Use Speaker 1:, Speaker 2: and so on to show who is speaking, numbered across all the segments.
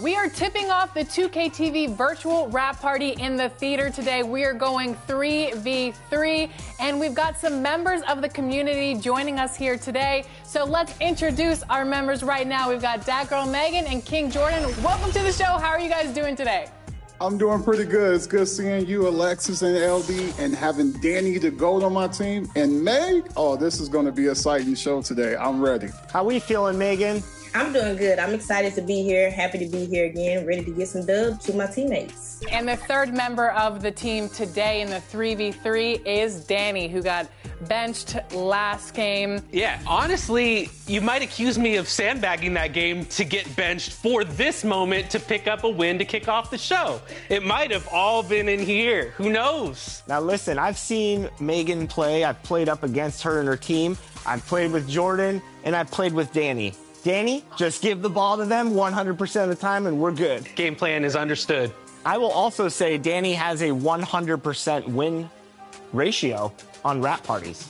Speaker 1: We are tipping off the 2K TV virtual rap party in the theater today. We are going 3v3, and we've got some members of the community joining us here today. So let's introduce our members right now. We've got Dat Girl Megan and King Jordan. Welcome to the show. How are you guys doing today?
Speaker 2: I'm doing pretty good. It's good seeing you, Alexis and LD, and having Danny the GOAT on my team. And Meg, oh, this is going to be a exciting show today. I'm ready.
Speaker 3: How we feeling, Megan?
Speaker 4: I'm doing good. I'm excited to be here. Happy to be here again. Ready to get some dubs to my teammates.
Speaker 1: And the third member of the team today in the 3v3 is Danny, who got benched last game.
Speaker 5: Yeah, honestly, you might accuse me of sandbagging that game to get benched for this moment to pick up a win to kick off the show. It might have all been in here. Who knows?
Speaker 3: Now listen, I've seen Megan play. I've played up against her and her team. I've played with Jordan, and I've played with Danny. Danny, just give the ball to them 100% of the time, and we're good.
Speaker 5: Game plan is understood.
Speaker 3: I will also say Danny has a 100% win ratio on rap parties.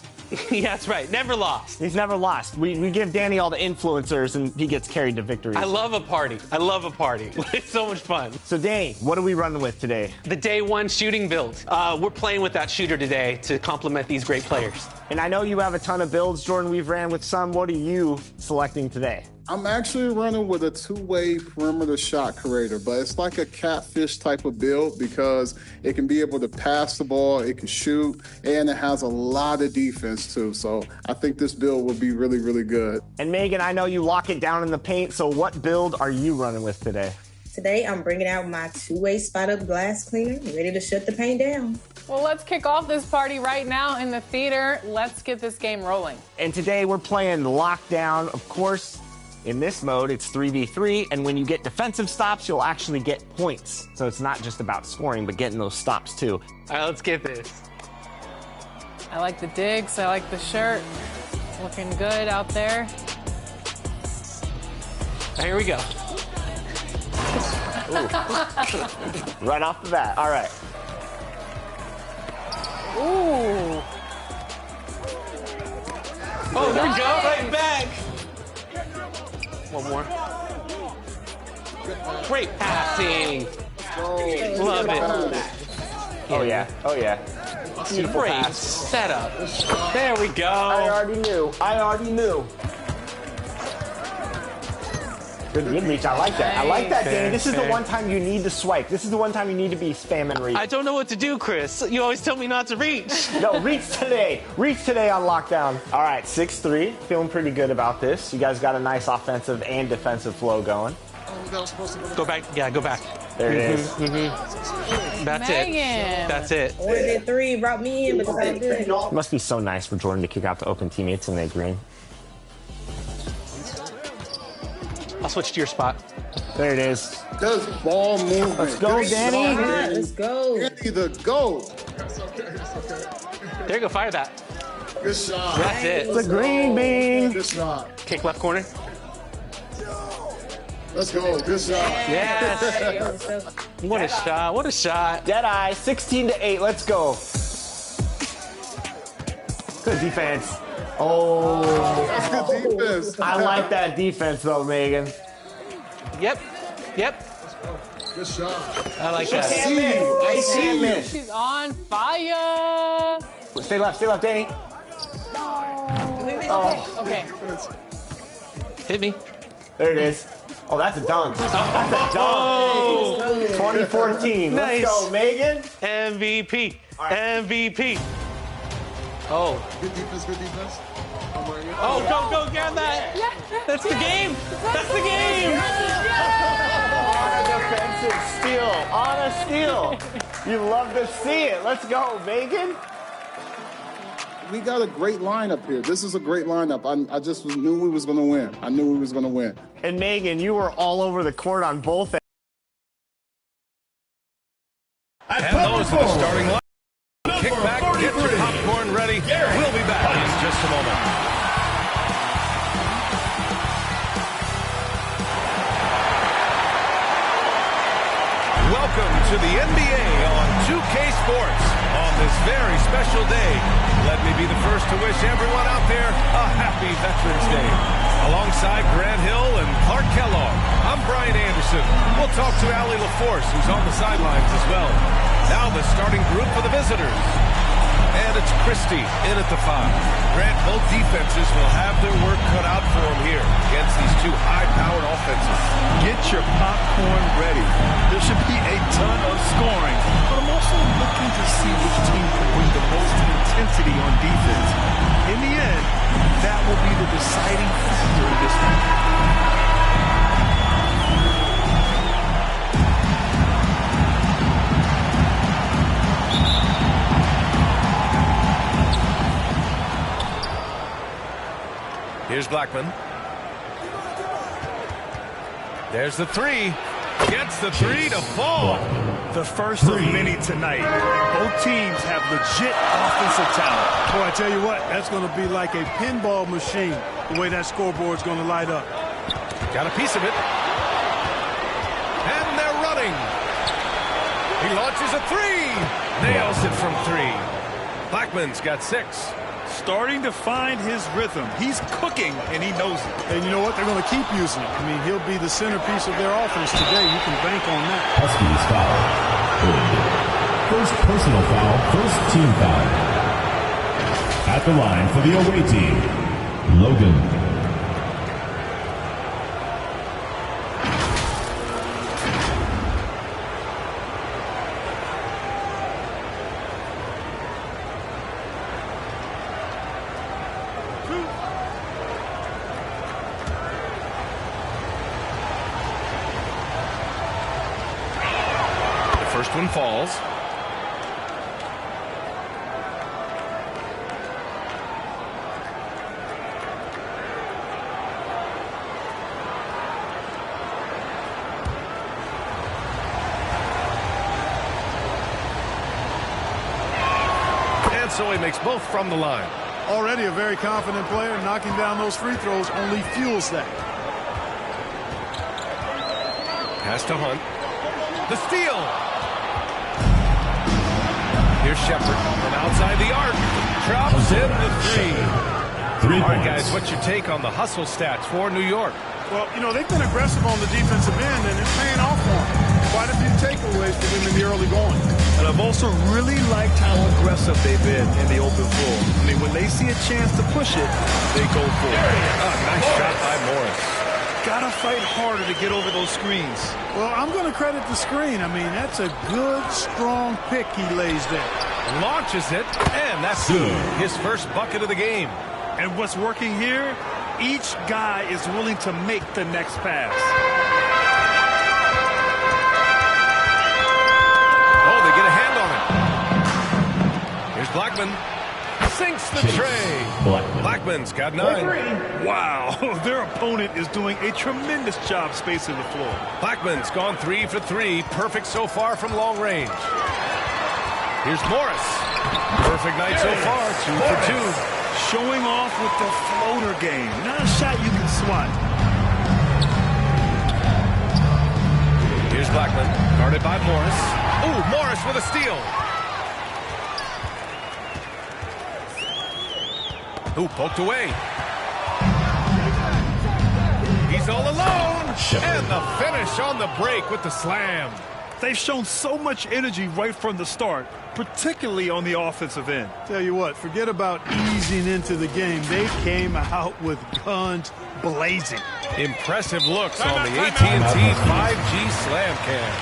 Speaker 5: Yeah, that's right. Never lost.
Speaker 3: He's never lost. We give Danny all the influencers, and he gets carried to victories.
Speaker 5: I love a party. I love a party. It's so much fun.
Speaker 3: So, Danny, what are we running with today?
Speaker 5: The day one shooting build. We're playing with that shooter today to complement these great players.
Speaker 3: And I know you have a ton of builds, Jordan. We've ran with some. What are you selecting today?
Speaker 2: I'm actually running with a two-way perimeter shot creator, but it's like a catfish type of build because it can be able to pass the ball, it can shoot, and it has a lot of defense too. So I think this build will be really, really good.
Speaker 3: And Megan, I know you lock it down in the paint, so what build are you running with today?
Speaker 4: Today, I'm bringing out my two-way spot-up glass cleaner, ready to shut the paint down.
Speaker 1: Well, let's kick off this party right now in the theater. Let's get this game rolling.
Speaker 3: And today we're playing lockdown, of course. In this mode, it's 3v3, and when you get defensive stops, you'll actually get points. So it's not just about scoring, but getting those stops too.
Speaker 5: All right, let's get this.
Speaker 1: I like the digs. I like the shirt. Looking good out there.
Speaker 5: Here we go.
Speaker 3: Right off the bat. All right.
Speaker 1: Ooh.
Speaker 5: Oh, there we go. Right back. One more. Great passing. Love it.
Speaker 3: Oh, yeah. Oh, yeah. Beautiful
Speaker 5: Great
Speaker 3: pass.
Speaker 5: setup. There we go.
Speaker 3: I already knew. I already knew. Good reach. I like that. I like that, Danny. This is the one time you need to swipe. This is the one time you need to be spamming reach.
Speaker 5: I don't know what to do, Chris. You always tell me not to reach.
Speaker 3: No, reach today. Reach today on lockdown. All right, 6-3. Feeling pretty good about this. You guys got a nice offensive and defensive flow going.
Speaker 5: Go back. Yeah, go back.
Speaker 3: There it is.
Speaker 5: That's
Speaker 1: Megan.
Speaker 5: it. That's it.
Speaker 4: One did three, brought me in, but it's all good.
Speaker 3: It must be so nice for Jordan to kick out the open teammates and they green.
Speaker 5: I'll switch to your spot.
Speaker 3: There it is.
Speaker 2: Does ball movement.
Speaker 3: Let's go, Danny.
Speaker 4: Right, let's go.
Speaker 2: Danny the GOAT.
Speaker 5: There you go. Fire that.
Speaker 2: Good shot.
Speaker 5: That's it.
Speaker 3: It's a green bean.
Speaker 2: Good shot.
Speaker 5: Kick left corner.
Speaker 2: Let's go. Good shot.
Speaker 5: Yes. What a shot. What a shot.
Speaker 3: Deadeye, 16-8. Let's go. Good defense. Oh.
Speaker 2: That's good defense.
Speaker 3: I like that defense, though, Megan.
Speaker 5: Yep. Yep.
Speaker 2: Good shot.
Speaker 5: I like that.
Speaker 3: I see you.
Speaker 1: She's on fire.
Speaker 3: Stay left, Danny.
Speaker 1: Oh, okay.
Speaker 5: Hit me.
Speaker 3: There it is. Oh, that's a dunk. That's a dunk. 2014.
Speaker 5: Nice.
Speaker 3: Let's go, Megan.
Speaker 5: MVP.
Speaker 3: Right.
Speaker 5: MVP. Oh.
Speaker 2: Good defense, good defense.
Speaker 5: Oh, go, grab that. That's the game. That's the game.
Speaker 3: On a defensive steal. You love to see it. Let's go, Megan.
Speaker 2: We got a great lineup here. This is a great lineup. I just knew we was going to win. I knew we was going to win.
Speaker 3: And Megan, you were all over the court on both ends.
Speaker 6: And those are the starting line. Kick back, get your popcorn ready. We'll be back in just a moment. Welcome to the NBA on 2K Sports. on this very special day. Let me be the first to wish everyone out there a happy Veterans Day. Alongside Grant Hill and Clark Kellogg, I'm Brian Anderson. We'll talk to Allie LaForce, who's on the sidelines as well. Now the starting group for the visitors. And it's Christie in at the 5. Grant, both defenses will have their work cut out for them here against these two high-powered offenses.
Speaker 7: Get your popcorn ready. There should be a ton of scoring, but I'm also looking to see which team can bring the most intensity on defense. In the end, that will be the deciding factor in this one.
Speaker 6: Here's Blackman. There's the 3. Gets the 3 to fall.
Speaker 7: The first of many tonight. Both teams have legit offensive talent.
Speaker 8: Boy, I tell you what, that's going to be like a pinball machine, the way that scoreboard's going to light up.
Speaker 6: Got a piece of it. And they're running. He launches a 3. Nails it from 3. Blackman's got 6.
Speaker 7: Starting to find his rhythm. He's cooking, and he knows it.
Speaker 8: And you know what? They're going to keep using him. I mean, he'll be the centerpiece of their offense today. You can bank on that.
Speaker 9: Huskies foul. First personal foul, first team foul. At the line for the away team, Logan.
Speaker 6: First one falls. And so he makes both from the line.
Speaker 8: Already a very confident player. Knocking down those free throws only fuels that.
Speaker 6: Pass to Hunt. The steal. Here's Shepard from outside the arc. Drops in the 3. All right, guys, what's your take on the hustle stats for New York?
Speaker 8: Well, you know, they've been aggressive on the defensive end, and it's paying off for them. Quite a few takeaways for them in the early going.
Speaker 7: And I've also really liked how aggressive they've been in the open floor. I mean, when they see a chance to push it, they go for it.
Speaker 6: Nice shot by Morris.
Speaker 7: Gotta fight harder to get over those screens.
Speaker 8: Well, I'm going to credit the screen. I mean, that's a good, strong pick he lays there.
Speaker 6: Launches it, and that's good. His first bucket of the game.
Speaker 7: And what's working here, each guy is willing to make the next pass.
Speaker 6: Oh, they get a hand on it. Here's Blackman. Sinks the tray. Blackman's got 9.
Speaker 7: Wow, their opponent is doing a tremendous job spacing the floor.
Speaker 6: Blackman's gone 3 for 3. Perfect so far from long range. Here's Morris. Perfect night so far. 2 for 2.
Speaker 7: Showing off with the floater game. Not a shot you can swat.
Speaker 6: Here's Blackman. Guarded by Morris. Ooh, Morris with a steal. Ooh, poked away. He's all alone. And the finish on the break with the slam.
Speaker 7: They've shown so much energy right from the start, particularly on the offensive end.
Speaker 8: Tell you what, forget about easing into the game. They came out with guns blazing.
Speaker 6: Impressive looks on the AT&T 5G Slam Cam.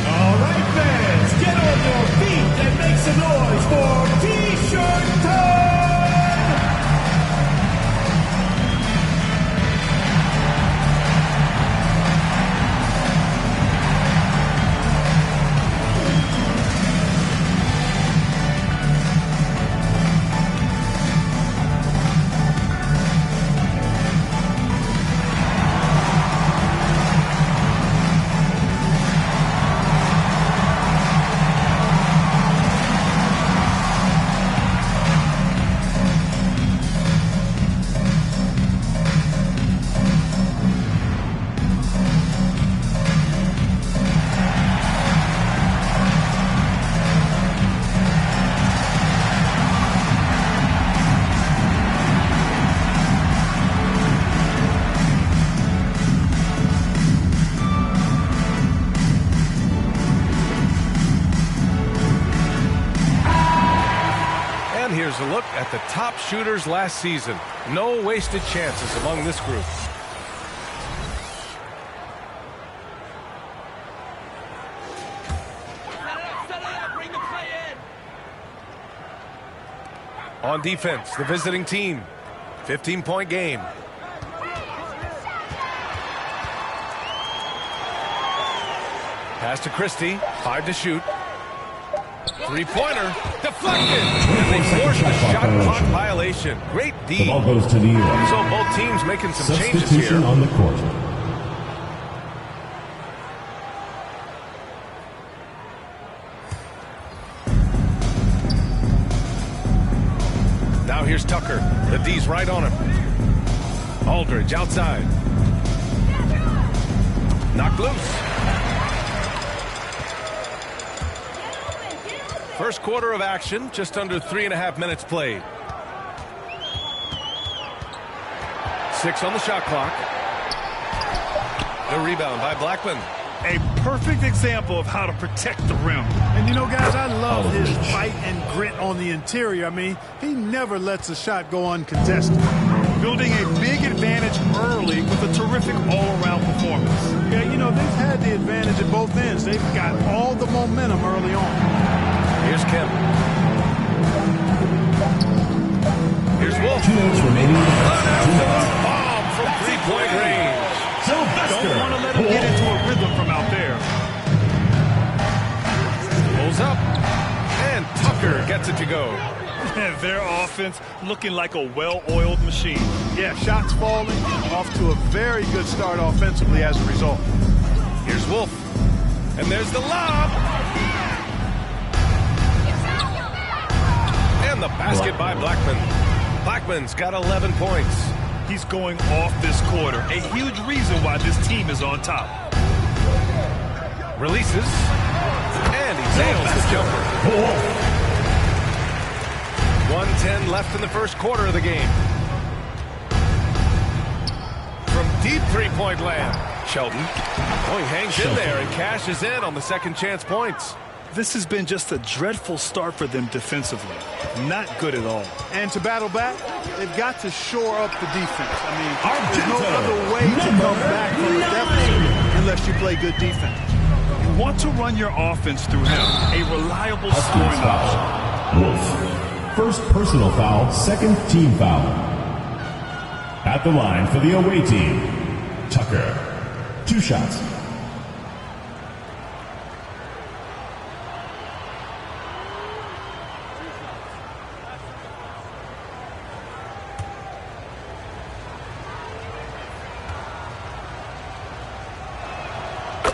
Speaker 9: All right, fans, get on your feet and make some noise for T-shirt time!
Speaker 6: top shooters last season. No wasted chances among this group. On defense, the visiting team. 15-point game. Pass to Christie. 5 to shoot. Three-pointer. Deflected. And they forced a shot clock violation. Great D.
Speaker 9: The ball goes to New York.
Speaker 6: So both teams making some changes
Speaker 9: Substitution
Speaker 6: here.
Speaker 9: on the court.
Speaker 6: Now here's Tucker. The D's right on him. Aldridge outside. Knocked loose. First quarter of action, just under 3.5 minutes played. 6 on the shot clock. The rebound by Blackman.
Speaker 7: A perfect example of how to protect the rim.
Speaker 8: And you know, guys, I love his fight and grit on the interior. I mean, he never lets a shot go uncontested. Building a big advantage early with a terrific all-around performance. Yeah, you know, they've had the advantage at both ends. They've got all the momentum early on.
Speaker 6: Here's Kemp. Here's Wolf.
Speaker 9: 2 minutes remaining.
Speaker 6: Bomb from three-point range.
Speaker 7: Don't want to let him get into a rhythm from out there.
Speaker 6: Pulls up. And Tucker gets it to go.
Speaker 7: And their offense looking like a well-oiled machine.
Speaker 8: Yeah, shots falling, off to a very good start offensively as a result.
Speaker 6: Here's Wolf. And there's the lob. And the basket by Blackman. Blackman's got 11 points.
Speaker 7: He's going off this quarter. A huge reason why this team is on top.
Speaker 6: Releases. And he nails the jumper. 1:10 left in the first quarter of the game. From deep three-point land, Shelton. Oh, he hangs in there and cashes in on the second chance points.
Speaker 7: This has been just a dreadful start for them defensively. Not good at all.
Speaker 8: And to battle back, they've got to shore up the defense. I mean, there's no other way to come back from a deficit unless you play good defense.
Speaker 7: You want to run your offense through him. A reliable scoring option.
Speaker 9: Wolf. First personal foul, second team foul. At the line for the away team, Tucker. 2 shots.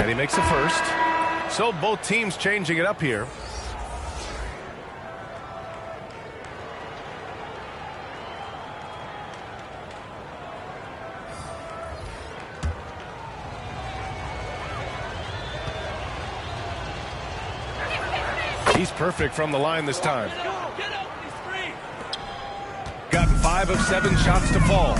Speaker 6: And he makes the first. So both teams changing it up here. He's perfect from the line this time. Gotten 5 of 7 shots to fall.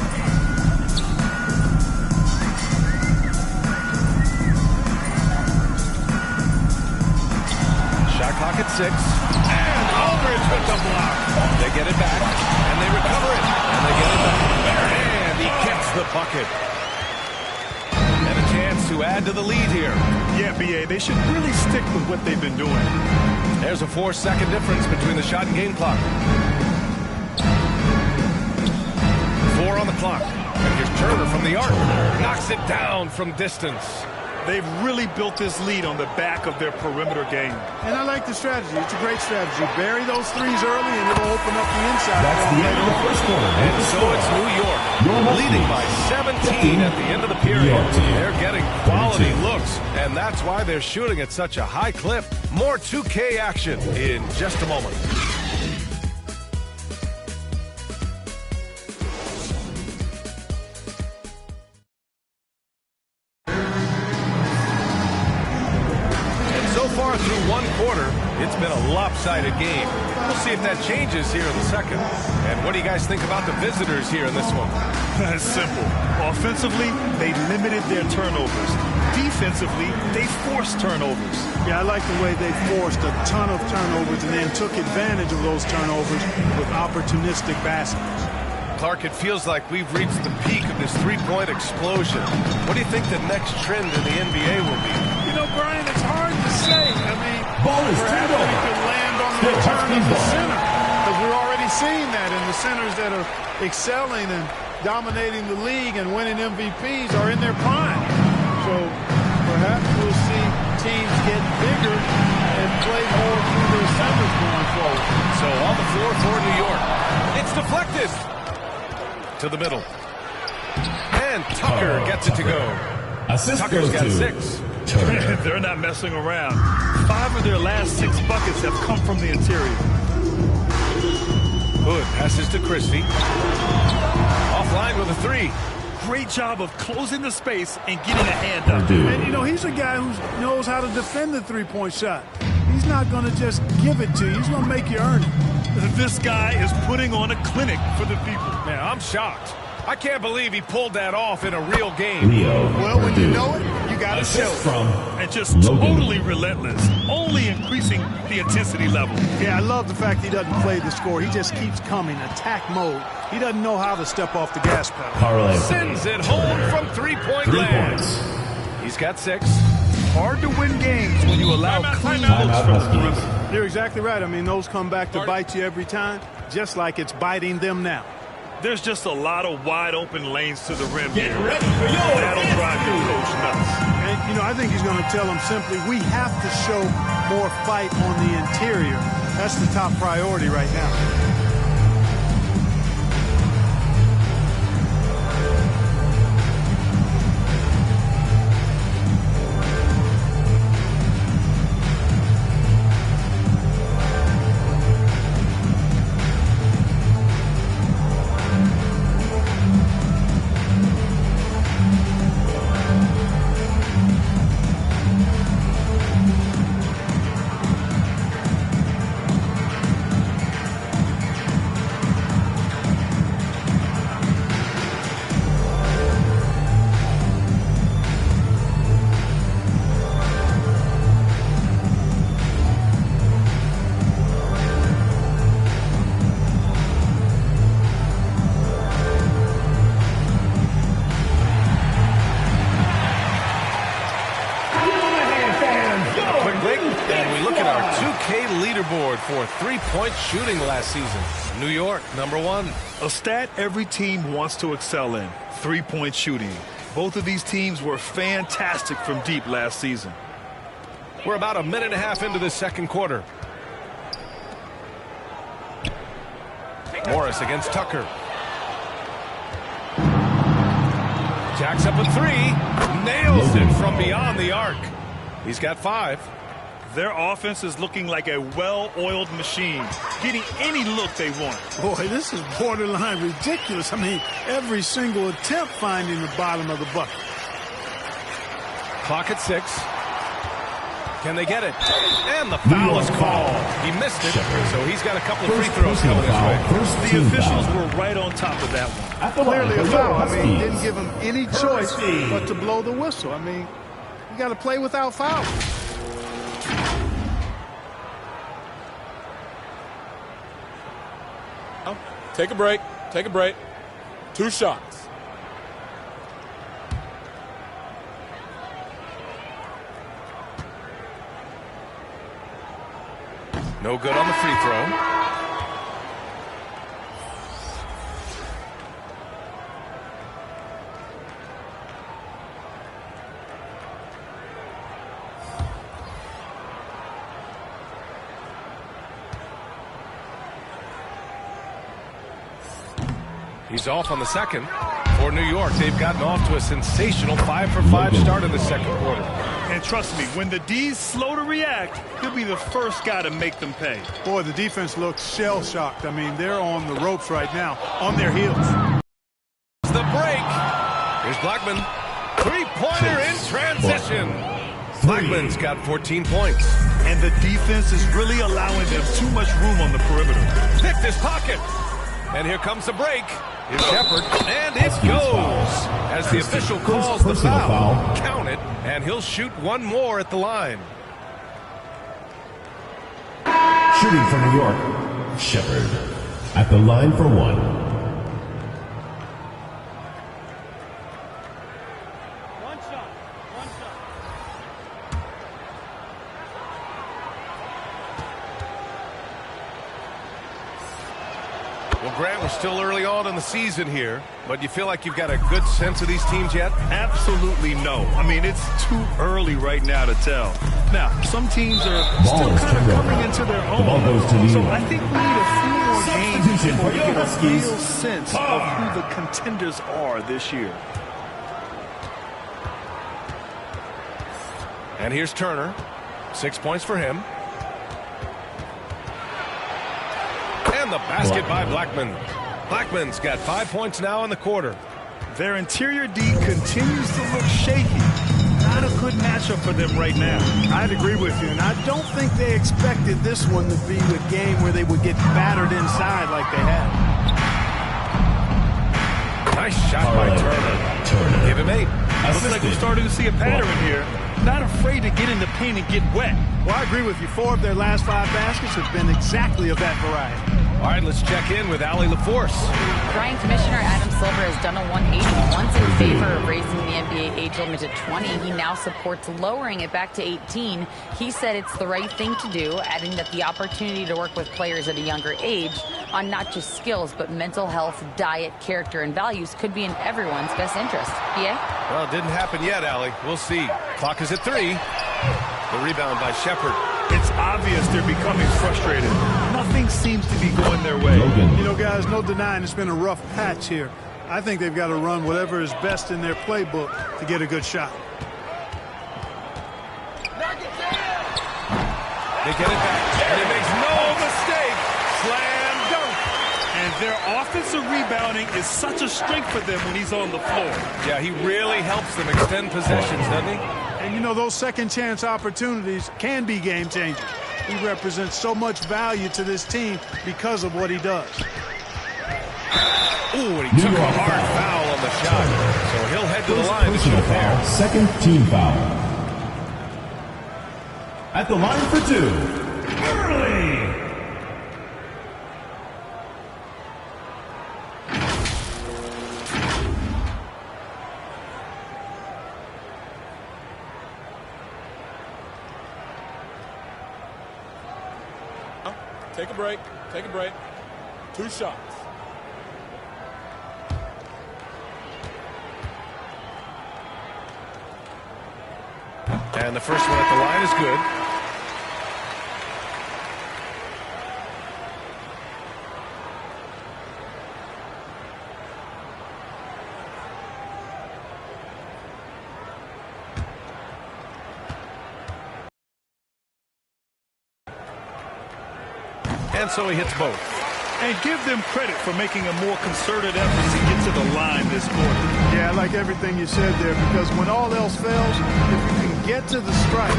Speaker 6: Shot clock at 6. And Aldridge with the block. They get it back, and they recover it, and they get it back. And he gets the bucket. And a chance to add to the lead here.
Speaker 7: Yeah, B.A., they should really stick with what they've been doing.
Speaker 6: There's a 4-second difference between the shot and game clock. 4 on the clock. And here's Turner from the arc. Knocks it down from distance.
Speaker 7: They've really built this lead on the back of their perimeter game.
Speaker 8: And I like the strategy. It's a great strategy. Bury those threes early and it'll open up the inside.
Speaker 9: That's the end of the first quarter.
Speaker 6: And so it's New York leading by 17 at the end of the period. They're getting quality looks, and that's why they're shooting at such a high clip. More 2K action in just a moment. Through one quarter, it's been a lopsided game. We'll see if that changes here in the second. And what do you guys think about the visitors here in this one?
Speaker 7: Simple. Offensively, they limited their turnovers.
Speaker 8: defensively, they forced turnovers. Yeah, I like the way they forced a ton of turnovers and then took advantage of those turnovers with opportunistic baskets.
Speaker 6: Clark, it feels like we've reached the peak of this three-point explosion. What do you think the next trend in the NBA will be?
Speaker 8: You know, Brian, it's hard to say. I mean,
Speaker 9: Ball is
Speaker 8: perhaps we could land on the return of the center, because we're already seeing that, and the centers that are excelling and dominating the league and winning MVPs are in their prime. So perhaps we'll see teams get bigger and play more through their centers going forward.
Speaker 6: So on the floor for New York. It's deflected to the middle. And Tucker gets it to go. Tucker's got 6.
Speaker 8: They're not messing around. 5 of their last 6 buckets have come from the interior.
Speaker 6: Hood passes to Christie. Offline with a 3.
Speaker 8: Great job of closing the space and getting a hand up. And, you know, he's a guy who knows how to defend the three-point shot. He's not going to just give it to you. He's going to make you earn it. This guy is putting on a clinic for the people.
Speaker 6: Man, I'm shocked. I can't believe he pulled that off in a real game.
Speaker 8: Well, when you know it, you got to show it. And just totally relentless, only increasing the intensity level. Yeah, I love the fact he doesn't play the score. He just keeps coming, attack mode. He doesn't know how to step off the gas pedal.
Speaker 6: Sends it home from three-point land. He's got 6.
Speaker 8: Hard to win games when you allow clean looks from the perimeter. You're exactly right. I mean, those come back to bite you every time, just like it's biting them now. There's just a lot of wide-open lanes to the rim here. That'll drive your coach nuts. And, you know, I think he's going to tell them simply, we have to show more fight on the interior. That's the top priority right now.
Speaker 6: For three-point shooting last season. New York, #1.
Speaker 8: A stat every team wants to excel in, three-point shooting. Both of these teams were fantastic from deep last season.
Speaker 6: We're about a minute and a half into the second quarter. Morris against Tucker. Jacks up a 3. Nails it from beyond the arc. He's got 5.
Speaker 8: Their offense is looking like a well-oiled machine, getting any look they want. Boy, this is borderline ridiculous. I mean, every single attempt finding the bottom of the bucket.
Speaker 6: Clock at 6. Can they get it? And the foul is called. He missed it, so he's got a couple of free throws coming his way.
Speaker 8: The officials were right on top of that one. Clearly a foul. I mean, didn't give him any choice but to blow the whistle. I mean, you got to play without fouls.
Speaker 10: Take a break. Take a break. 2 shots.
Speaker 6: No good on the free throw. He's off on the second. For New York, they've gotten off to a sensational 5-for-5 start in the second quarter.
Speaker 8: And trust me, when the D's slow to react, he'll be the first guy to make them pay. Boy, the defense looks shell-shocked. I mean, they're on the ropes right now, on their heels.
Speaker 6: The break. Here's Blackman. Three-pointer in transition. Blackman's got 14 points.
Speaker 8: And the defense is really allowing them too much room on the perimeter.
Speaker 6: Picked his pocket. And here comes the break. Here's Shepard, and it goes. As the official calls the foul, count it, and he'll shoot one more at the line.
Speaker 9: Shooting for New York, Shepard. At the line for one.
Speaker 6: Well, Grant, we're still early on in the season here, but you feel like you've got a good sense of these teams yet?
Speaker 8: Absolutely no. I mean, it's too early right now to tell. Now, some teams are still kind of coming into their own. So I think we need a few more games before we get a real sense of who the contenders are this year.
Speaker 6: And here's Turner. 6 points for him. And the basket by Blackman. Blackman's got 5 points now in the quarter.
Speaker 8: Their interior D continues to look shaky. Not a good matchup for them right now. I'd agree with you, and I don't think they expected this one to be a game where they would get battered inside like they have.
Speaker 6: Nice shot by Turner. Give him 8.
Speaker 8: Looks like we're starting to see a pattern here. Not afraid to get in the paint and get wet. Well, I agree with you. 4 of their last 5 baskets have been exactly of that variety.
Speaker 6: All right, let's check in with Allie LaForce.
Speaker 11: Brian Commissioner Adam Silver has done a 180. Once in favor of raising the NBA age limit to 20, he now supports lowering it back to 18. He said it's the right thing to do, adding that the opportunity to work with players at a younger age on not just skills, but mental health, diet, character, and values could be in everyone's best interest. PA?
Speaker 6: Well, it didn't happen yet, Allie. We'll see. Clock is at 3. The rebound by Shepard.
Speaker 8: It's obvious they're becoming frustrated. Nothing seems to be going their way. You know, guys, no denying it's been a rough patch here. I think they've got to run whatever is best in their playbook to get a good shot.
Speaker 6: They get it back, and he makes no mistake. Slam dunk.
Speaker 8: And their offensive rebounding is such a strength for them when he's on the floor.
Speaker 6: Yeah, he really helps them extend possessions, doesn't he?
Speaker 8: And, you know, those second-chance opportunities can be game-changers. He represents so much value to this team because of what he does.
Speaker 6: Ooh, and he took a hard foul on the shot. So he'll head to the line to shoot foul.
Speaker 9: Second team foul. At the line for 2, Early.
Speaker 10: Take a break. Take a break. 2 shots.
Speaker 6: And the first one at the line is good. And so he hits both.
Speaker 8: And give them credit for making a more concerted effort to get to the line this quarter. Yeah, I like everything you said there, because when all else fails, if you can get to the strike,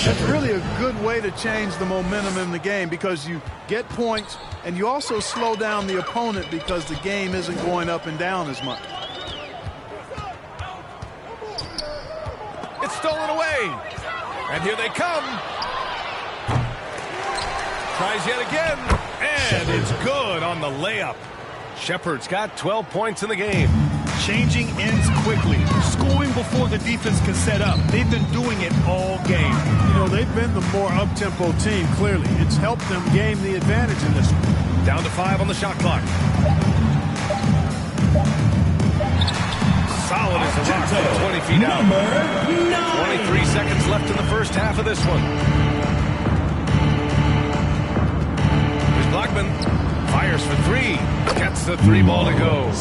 Speaker 8: that's really a good way to change the momentum in the game, because you get points and you also slow down the opponent because the game isn't going up and down as much.
Speaker 6: It's stolen away. And here they come. Tries yet again, and it's good on the layup. Shepard's got 12 points in the game.
Speaker 8: Changing ends quickly, scoring before the defense can set up. They've been doing it all game. You know, they've been the more up-tempo team, clearly. It's helped them gain the advantage in this one.
Speaker 6: Down to 5 on the shot clock. Solid as a rock from 20 feet out. 23 seconds left in the first half of this one. Blackman fires for 3. Gets the 3 ball to go.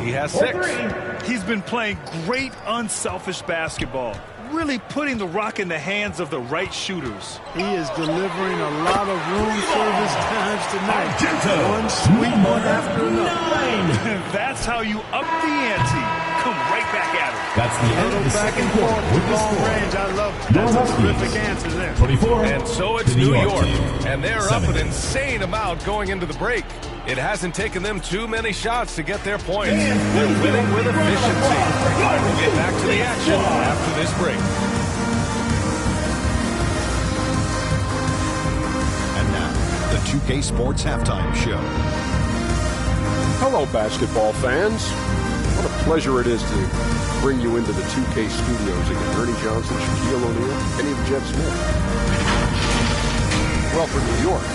Speaker 6: He has 6.
Speaker 8: He's been playing great unselfish basketball. Really putting the rock in the hands of the right shooters. He is delivering a lot of room service times tonight. One sweet one after another. That's how you up the ante. come right back at him.
Speaker 9: That's the end of the second quarter with the
Speaker 8: Long
Speaker 9: score.
Speaker 8: range, I love that.
Speaker 9: Your
Speaker 8: That's a terrific
Speaker 9: Huskies,
Speaker 8: answer there.
Speaker 9: 24.
Speaker 6: And so it's
Speaker 9: to the
Speaker 6: New York,
Speaker 9: team,
Speaker 6: and they're up
Speaker 9: 7.
Speaker 6: an insane amount going into the break. It hasn't taken them too many shots to get their points. They're winning with efficiency. We'll get back to the action after this break.
Speaker 12: And now, the 2K Sports Halftime Show.
Speaker 13: Hello, basketball fans. What a pleasure it is to bring you into the 2K studios again. Ernie Johnson, Shaquille O'Neal, Kenny the Jet Smith. Well, for New York,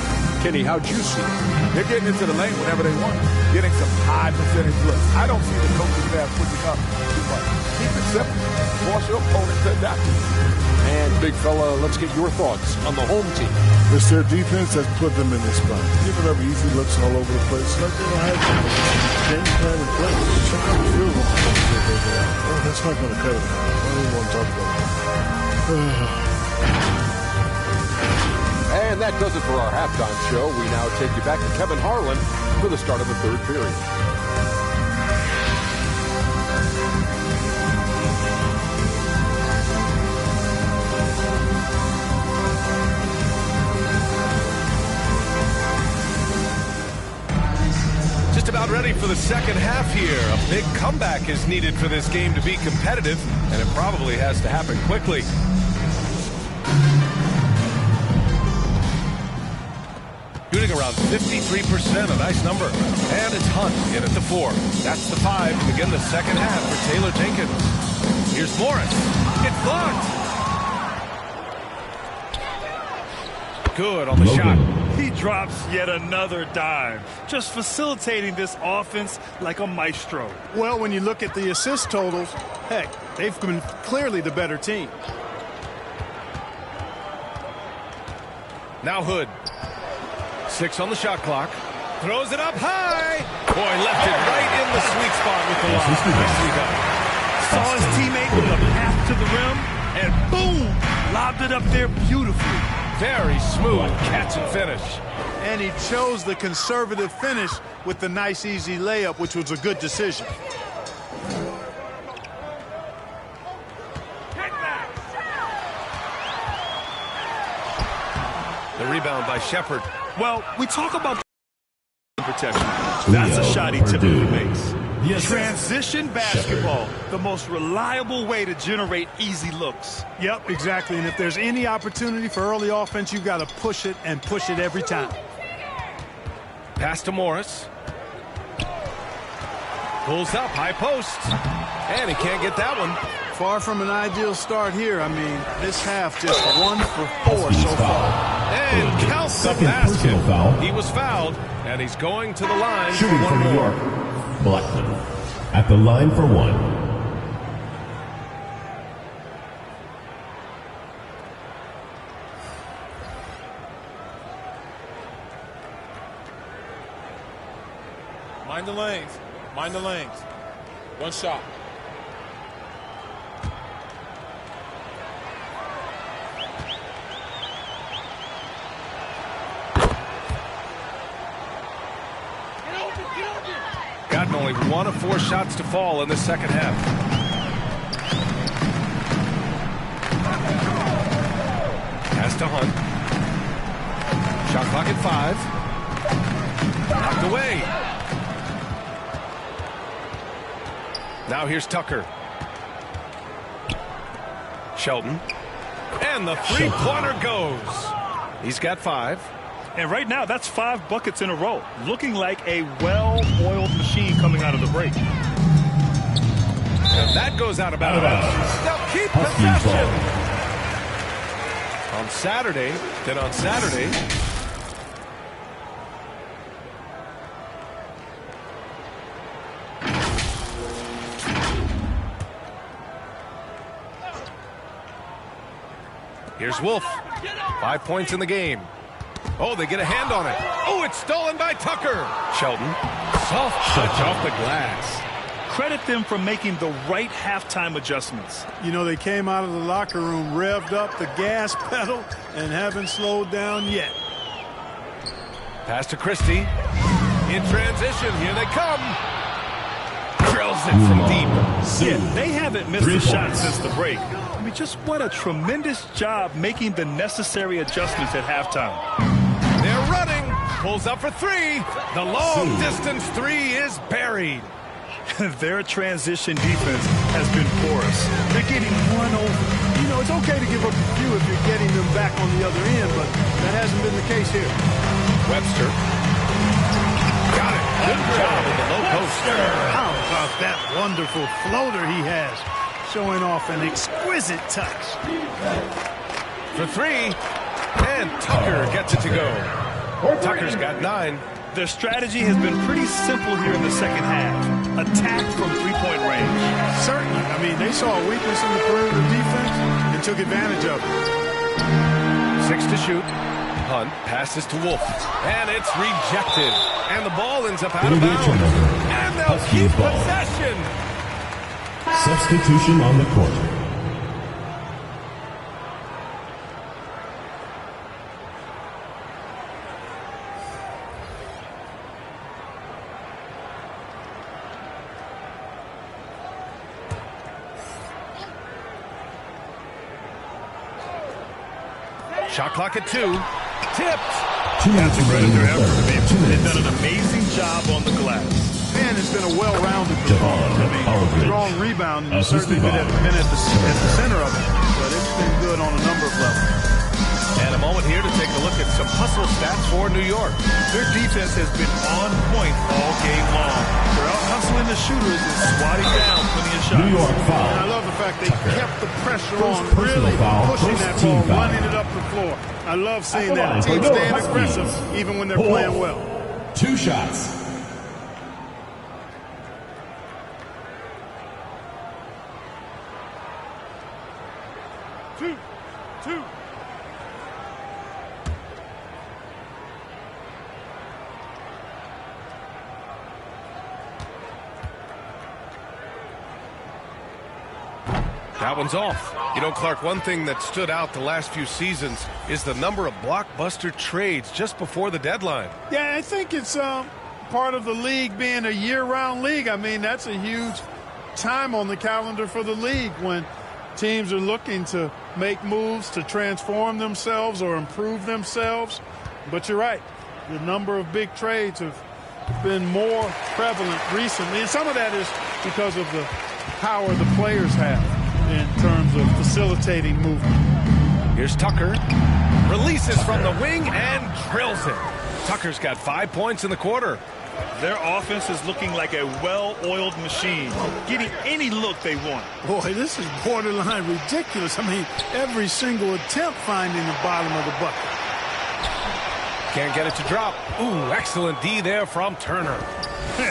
Speaker 13: Kenny, how'd you see it?
Speaker 7: They're getting into the lane whenever they want, getting some high percentage looks. I don't see the coaching staff switching up too much. Keep it simple. Force your opponent to adapt.
Speaker 13: And, big fella, let's get your thoughts on the home team.
Speaker 8: It's their defense that's put them in this spot. Giving up easy looks all over the place. Like they don't have game plan in place. Check out the field goal. Oh, that's not going to cut it. I don't even want to talk about that.
Speaker 13: And that does it for our halftime show. We now take you back to Kevin Harlan for the start of the third period.
Speaker 6: Just about ready for the second half here. A big comeback is needed for this game to be competitive, and it probably has to happen quickly. Shooting around 53%, a nice number. And it's Hunt in at the 4. That's the 5 to begin the second half for Taylor Jenkins. Here's Morris. It's blocked. Good on the shot.
Speaker 8: He drops yet another dime, just facilitating this offense like a maestro. Well, when you look at the assist totals, heck, they've been clearly the better team.
Speaker 6: Now Hood. 6 on the shot clock. Throws it up high. Boy, left it right in the sweet spot with the lob. Nicely done.
Speaker 8: Saw his teammate with a path to the rim, and boom, lobbed it up there beautifully.
Speaker 6: Very smooth catch and finish.
Speaker 8: And he chose the conservative finish with the nice, easy layup, which was a good decision.
Speaker 6: The rebound by Shepard.
Speaker 8: Well, we talk about protection. That's a shot he typically makes. Transition basketball, the most reliable way to generate easy looks. Yep, exactly. And if there's any opportunity for early offense, you've got to push it and push it every time.
Speaker 6: Pass to Morris. Pulls up, high post. And he can't get that one.
Speaker 8: Far from an ideal start here. I mean, this half just 1 for 4 so far.
Speaker 6: And counts the basket. He was fouled, and he's going to the line
Speaker 9: Shooting
Speaker 6: for one
Speaker 9: for New
Speaker 6: more.
Speaker 9: York, Blackman at the line for 1.
Speaker 10: Mind the lanes. Mind the lanes. One shot.
Speaker 6: Gotten only 1 of 4 shots to fall in the second half. Pass to Hunt. Shot clock at 5. Knocked away. Now here's Tucker. Shelton. And the three-pointer goes. He's got 5.
Speaker 8: And right now, that's 5 buckets in a row. Looking like a well-oiled machine coming out of the break.
Speaker 6: And that goes out of bounds. They'll keep possession. On Saturday, here's Wolf. 5 points in the game. Oh, they get a hand on it. Oh, it's stolen by Tucker. Shelton. Soft touch off the glass.
Speaker 8: Credit them for making the right halftime adjustments. You know, they came out of the locker room, revved up the gas pedal, and haven't slowed down yet.
Speaker 6: Pass to Christie. In transition, here they come. Drills it from deep.
Speaker 7: Yeah, they haven't missed a shot since the break. I mean, just what a tremendous job making the necessary adjustments at halftime.
Speaker 6: They're running. Pulls up for three. The long distance three is buried.
Speaker 7: Their transition defense has been porous. They're getting one over. You know, it's okay to give up a few if you're getting them back on the other end, but that hasn't been the case here.
Speaker 6: Webster. Got it. Good job with the low post.
Speaker 8: How about that wonderful floater he has, showing off an exquisite touch.
Speaker 6: For three, and Tucker gets it to go. Tucker's got 9.
Speaker 7: Their strategy has been pretty simple here in the second half. Attack from three-point range.
Speaker 8: Certainly. I mean, they saw a weakness in the perimeter defense and took advantage of it.
Speaker 6: 6 to shoot. Hunt passes to Wolf. And it's rejected. And the ball ends up out of bounds. And they'll keep possession.
Speaker 9: Substitution on the court.
Speaker 6: Shot clock at 2. Tipped.
Speaker 7: That's a credit their effort. They've done an amazing job on the glass.
Speaker 8: Man, it's been a well-rounded performance. I mean, strong rebound, and certainly been at the center of it, but it's been good on a number of levels.
Speaker 6: And a moment here to take a look at some hustle stats for New York.
Speaker 7: Their defense has been on point all game long. They're out hustling the shooters and swatting down plenty of shots.
Speaker 9: New York foul.
Speaker 8: And I love the fact they kept the pressure on, really pushing that ball, running it up the floor. I love seeing that. Teams staying aggressive even when they're playing well.
Speaker 9: 2 shots.
Speaker 8: Two.
Speaker 6: That one's off. You know, Clark, one thing that stood out the last few seasons is the number of blockbuster trades just before the deadline.
Speaker 8: Yeah, I think it's part of the league being a year-round league. I mean, that's a huge time on the calendar for the league when teams are looking to make moves to transform themselves or improve themselves. But you're right. The number of big trades have been more prevalent recently. And some of that is because of the power the players have in terms of facilitating movement.
Speaker 6: Here's Tucker. Releases from the wing and drills it. Tucker's got 5 points in the quarter.
Speaker 7: Their offense is looking like a well-oiled machine, getting any look they want.
Speaker 8: Boy, this is borderline ridiculous. I mean, every single attempt finding the bottom of the bucket.
Speaker 6: Can't get it to drop. Ooh, excellent D there from Turner.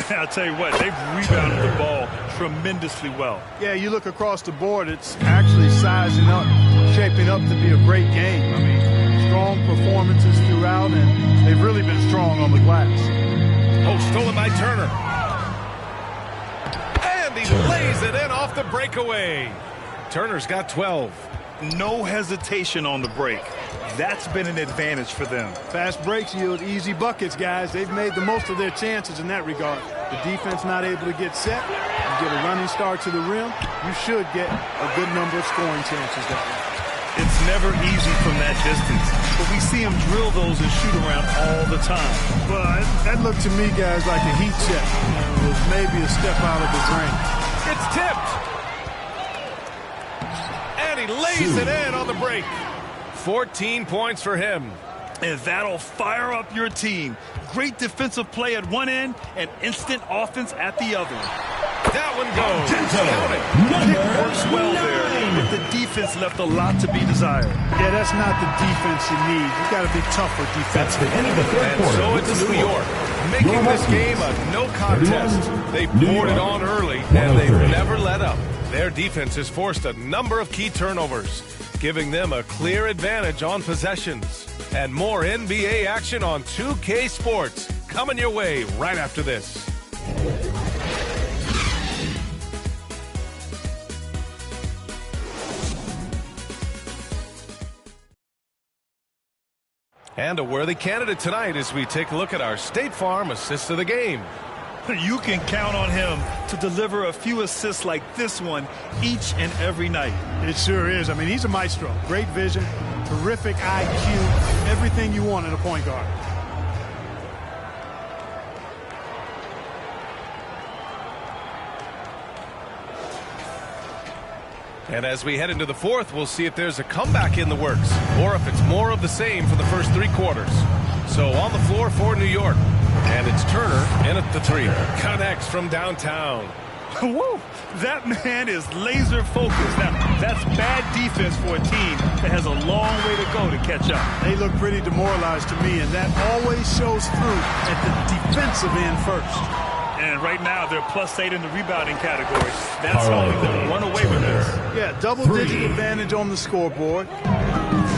Speaker 7: I'll tell you what, they've rebounded the ball tremendously well.
Speaker 8: Yeah, you look across the board, it's actually sizing up, shaping up to be a great game. I mean, strong performances throughout, and they've really been strong on the glass.
Speaker 6: Oh, stolen by Turner. And he lays it in off the breakaway. Turner's got 12.
Speaker 7: No hesitation on the break. That's been an advantage for them.
Speaker 8: Fast breaks yield easy buckets, guys. They've made the most of their chances in that regard. The defense not able to get set. You get a running start to the rim, you should get a good number of scoring chances that way.
Speaker 7: It's never easy from that distance, but we see them drill those and shoot around all the time.
Speaker 8: But that looked to me, guys, like a heat check. It was maybe a step out of his range.
Speaker 6: It's tipped. And he lays it in on the break. 14 points for him.
Speaker 7: And that'll fire up your team. Great defensive play at one end and instant offense at the other.
Speaker 6: That one goes.
Speaker 7: It works well there, but the defense left a lot to be desired.
Speaker 8: Yeah, that's not the defense you need. You got to be tougher defense.
Speaker 9: That's the end of the third quarter.
Speaker 6: So it's New York making this game a no contest. They poured it on early, and they've never let up. Their defense has forced a number of key turnovers, giving them a clear advantage on possessions. And more NBA action on 2K Sports coming your way right after this. And a worthy candidate tonight as we take a look at our State Farm assist of the game.
Speaker 8: You can count on him to deliver a few assists like this one each and every night. It sure is. I mean, he's a maestro. Great vision, terrific IQ, everything you want in a point guard.
Speaker 6: And as we head into the fourth, we'll see if there's a comeback in the works or if it's more of the same for the first 3 quarters. So on the floor for New York. And it's Turner in at the 3. Connects from downtown.
Speaker 8: Woo! That man is laser focused. Now, that's bad defense for a team that has a long way to go to catch up. They look pretty demoralized to me, and that always shows through at the defensive end first. And right now, they're +8 in the rebounding category. That's helping them run away with this. Yeah, double-digit advantage on the scoreboard.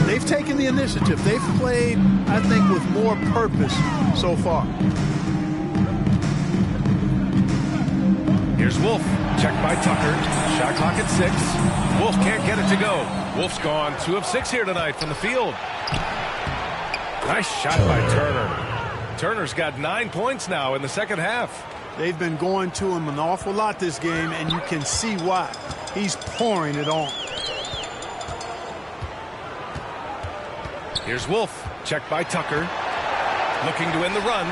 Speaker 8: They've taken the initiative. They've played, I think, with more purpose so far.
Speaker 6: Here's Wolf. Checked by Tucker. Shot clock at 6. Wolf can't get it to go. Wolf's gone 2 of 6 here tonight from the field. Nice shot by Turner. Turner's got 9 points now in the second half.
Speaker 8: They've been going to him an awful lot this game, and you can see why. He's pouring it on.
Speaker 6: Here's Wolf. Checked by Tucker. Looking to win the run.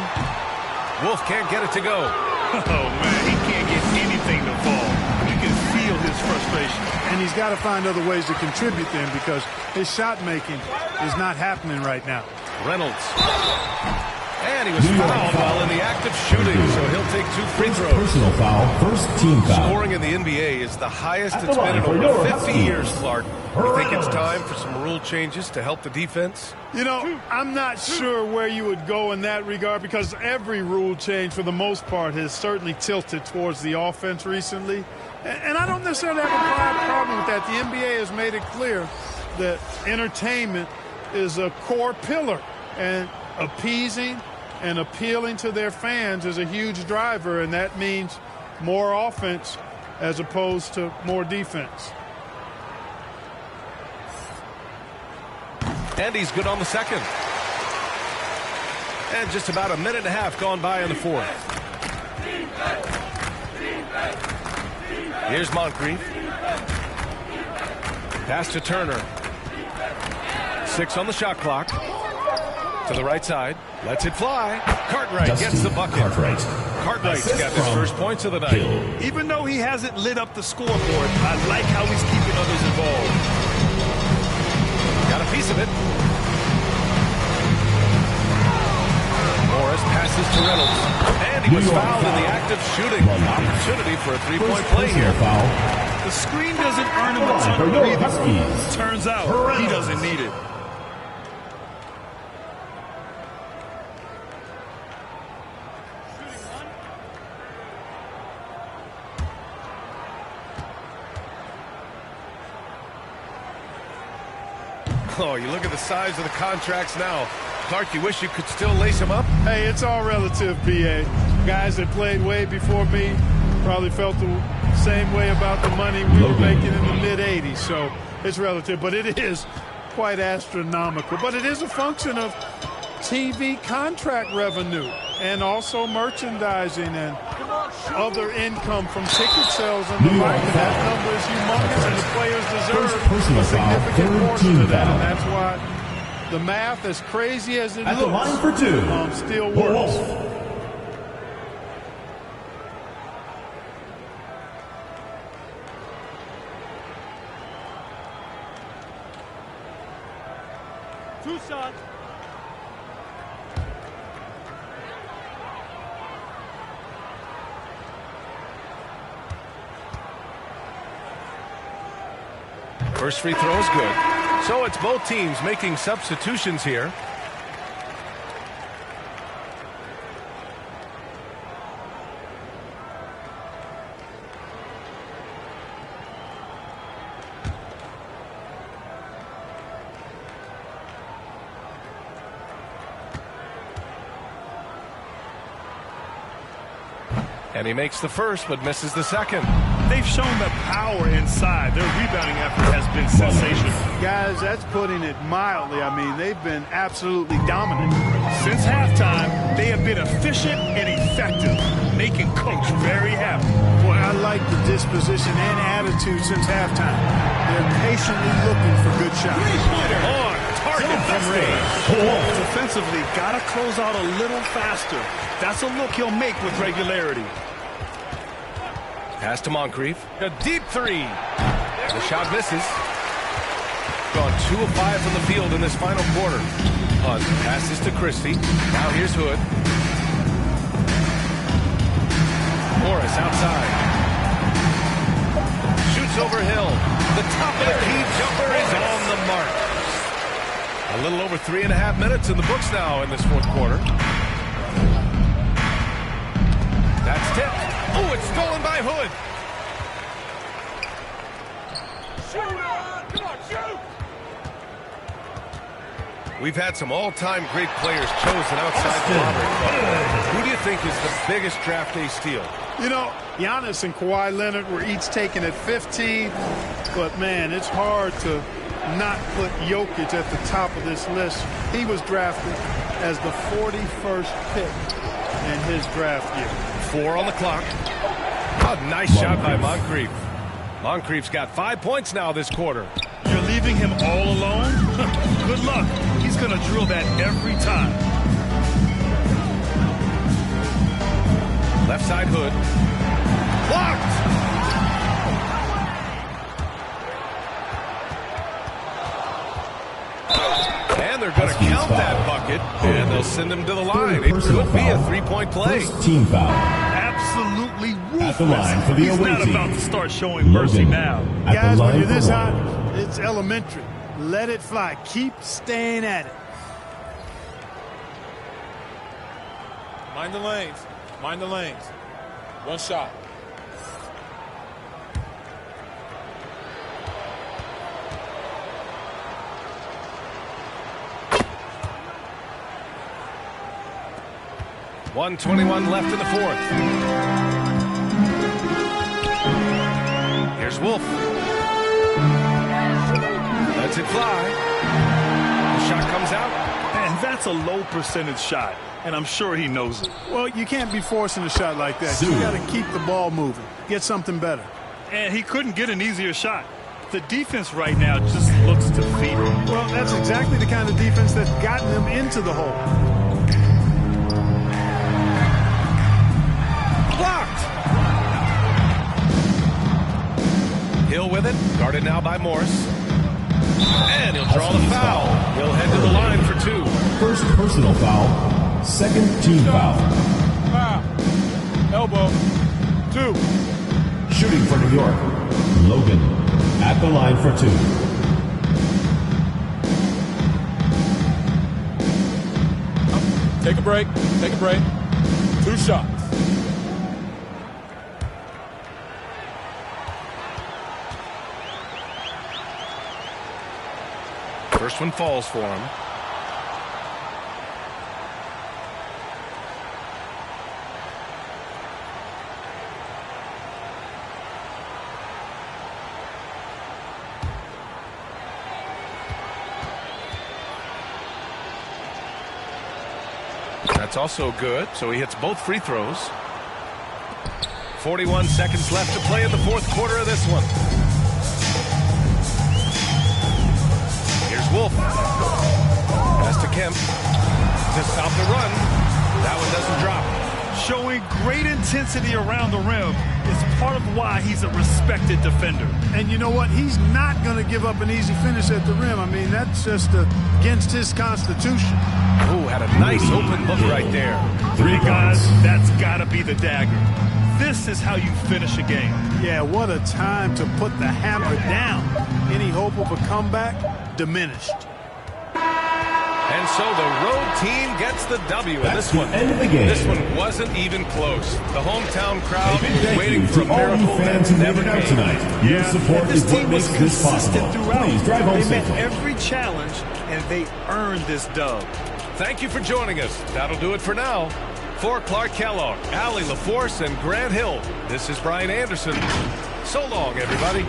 Speaker 6: Wolf can't get it to go.
Speaker 8: Oh, man, he can't get anything to fall. You can feel his frustration. And he's got to find other ways to contribute then because his shot making is not happening right now.
Speaker 6: Reynolds. And he was fouled while in the act of shooting, so he'll take 2 free throws.
Speaker 9: Personal foul, first team foul.
Speaker 6: Scoring in the NBA is the highest it's been in over 50 years, Clark. You think it's time for some rule changes to help the defense?
Speaker 8: You know, I'm not sure where you would go in that regard because every rule change, for the most part, has certainly tilted towards the offense recently. And I don't necessarily have a problem with that. The NBA has made it clear that entertainment is a core pillar, and appeasing and appealing to their fans is a huge driver, and that means more offense as opposed to more defense.
Speaker 6: And he's good on the second. And just about a minute and a half gone by in the fourth. Here's Moncrief. Pass to Turner. 6 on the shot clock. To the right side. Lets it fly. Cartwright gets the bucket. Cartwright's got his first points of the night.
Speaker 8: Even though he hasn't lit up the scoreboard, I like how he's keeping others involved.
Speaker 6: Got a piece of it. Morris passes to Reynolds. And he was fouled in the act of shooting. Opportunity for a 3-point play here.
Speaker 8: The screen doesn't earn him a ton of breathing. Turns out he doesn't need it.
Speaker 6: Oh, you look at the size of the contracts now. Clark, you wish you could still lace him up?
Speaker 8: Hey, it's all relative, BA. Guys that played way before me probably felt the same way about the money we were making in the mid-'80s. So it's relative, but it is quite astronomical. But it is a function of TV contract revenue and also merchandising and other income from ticket sales and the like. And that number is humongous, and the players deserve a significant portion of that. And that's why the math, as crazy as it looks, still works.
Speaker 14: Two shots.
Speaker 6: First free throw is good. So it's both teams making substitutions here. And he makes the first but misses the second.
Speaker 8: They've shown the power inside. Their rebounding effort has been sensational. Guys, that's putting it mildly. I mean, they've been absolutely dominant. Since halftime, they have been efficient and effective, making Coach very happy. Boy, I like the disposition and attitude since halftime. They're patiently looking for good shots.
Speaker 7: On target from range. Defensively, got to close out a little faster. That's a look he'll make with regularity.
Speaker 6: Pass to Moncrief. A deep three. The shot misses. Gone 2 of 5 from the field in this final quarter. Hunt passes to Christie. Now here's Hood. Morris outside. Shoots over Hill. The top of the key jumper is on the mark. A little over 3.5 minutes in the books now in this fourth quarter. That's tipped. Oh, it's stolen by Hood.
Speaker 14: Come on, shoot!
Speaker 6: We've had some all-time great players chosen outside the lottery. Who do you think is the biggest draft day steal?
Speaker 8: You know, Giannis and Kawhi Leonard were each taken at 15, but man, it's hard to not put Jokic at the top of this list. He was drafted as the 41st pick in his draft year.
Speaker 6: 4 on the clock. A nice shot by Moncrief. Moncrief's got 5 points now this quarter.
Speaker 8: You're leaving him all alone? Good luck. He's going to drill that every time.
Speaker 6: Left side Hood. Blocked! And they're going to count that bucket, and they'll send him to the line. It could be a 3-point play.
Speaker 9: First team foul.
Speaker 8: Absolutely ruthless.
Speaker 9: At the line for the
Speaker 8: He's
Speaker 9: away
Speaker 8: not
Speaker 9: team.
Speaker 8: about to start showing mercy now.
Speaker 9: At
Speaker 8: Guys,
Speaker 9: the
Speaker 8: when
Speaker 9: line
Speaker 8: you're this
Speaker 9: for
Speaker 8: hot, it's elementary. Let it fly. Keep staying at it.
Speaker 10: Mind the lanes. Mind the lanes. One shot.
Speaker 6: .121 left in the fourth. Here's Wolf. Lets it fly. The shot comes out.
Speaker 8: And that's a low percentage shot, and I'm sure he knows it. Well, you can't be forcing a shot like that. You got to keep the ball moving. Get something better. And he couldn't get an easier shot. The defense right now just looks defeated. Well, that's exactly the kind of defense that's gotten them into the hole.
Speaker 6: Blocked. Hill with it. Guarded now by Morris. And he'll draw the foul. He'll head to the line for 2.
Speaker 9: First personal foul. Second team foul.
Speaker 10: Foul. Elbow. 2.
Speaker 9: Shooting for New York. Logan at the line for 2.
Speaker 10: Take a break. Take a break. 2 shots.
Speaker 6: First one falls for him. That's also good, so he hits both free throws. 41 seconds left to play in the fourth quarter of this one. Here's Wolf. Pass to Kemp. To stop the run. That one doesn't drop.
Speaker 8: Showing great intensity around the rim is part of why he's a respected defender. And you know what? He's not going to give up an easy finish at the rim. I mean, that's just against his constitution.
Speaker 6: Oh, had a nice open look right there.
Speaker 8: 3 guys, that's got to be the dagger. This is how you finish a game. Yeah, what a time to put the hammer down. Any hope of a comeback? Diminished.
Speaker 6: And so the road team gets the W in this one.
Speaker 9: End of the game.
Speaker 6: This one wasn't even close. The hometown crowd was
Speaker 9: Thank
Speaker 6: waiting
Speaker 9: you
Speaker 6: for a
Speaker 9: to all you
Speaker 6: miracle
Speaker 9: fans
Speaker 6: that
Speaker 9: who
Speaker 6: never
Speaker 9: made it out
Speaker 6: came.
Speaker 9: tonight. Your support is what makes this possible. Please drive home
Speaker 8: They met
Speaker 9: safely.
Speaker 8: every challenge, and they earned this dub.
Speaker 6: Thank you for joining us. That'll do it for now. For Clark Kellogg, Allie LaForce, and Grant Hill, this is Brian Anderson. So long, everybody.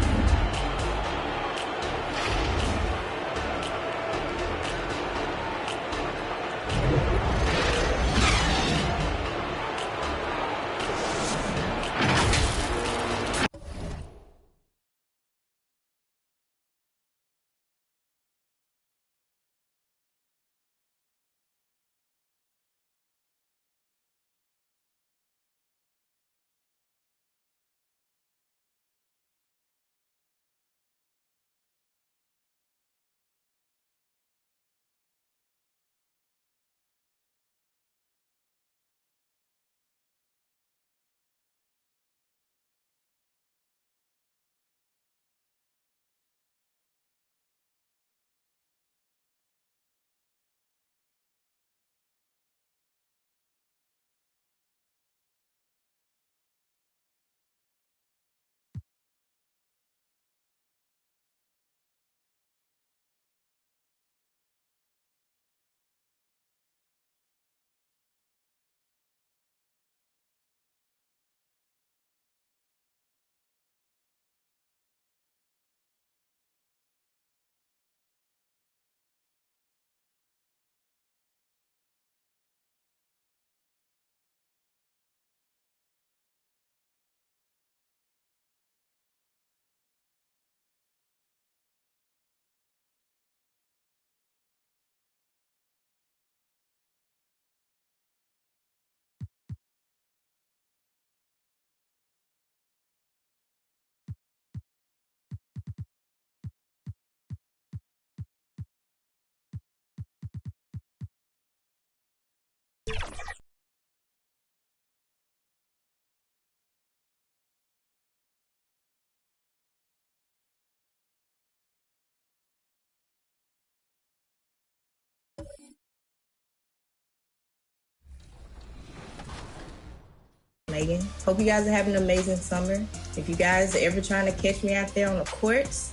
Speaker 4: Megan, hope you guys are having an amazing summer. If you guys are ever trying to catch me out there on the courts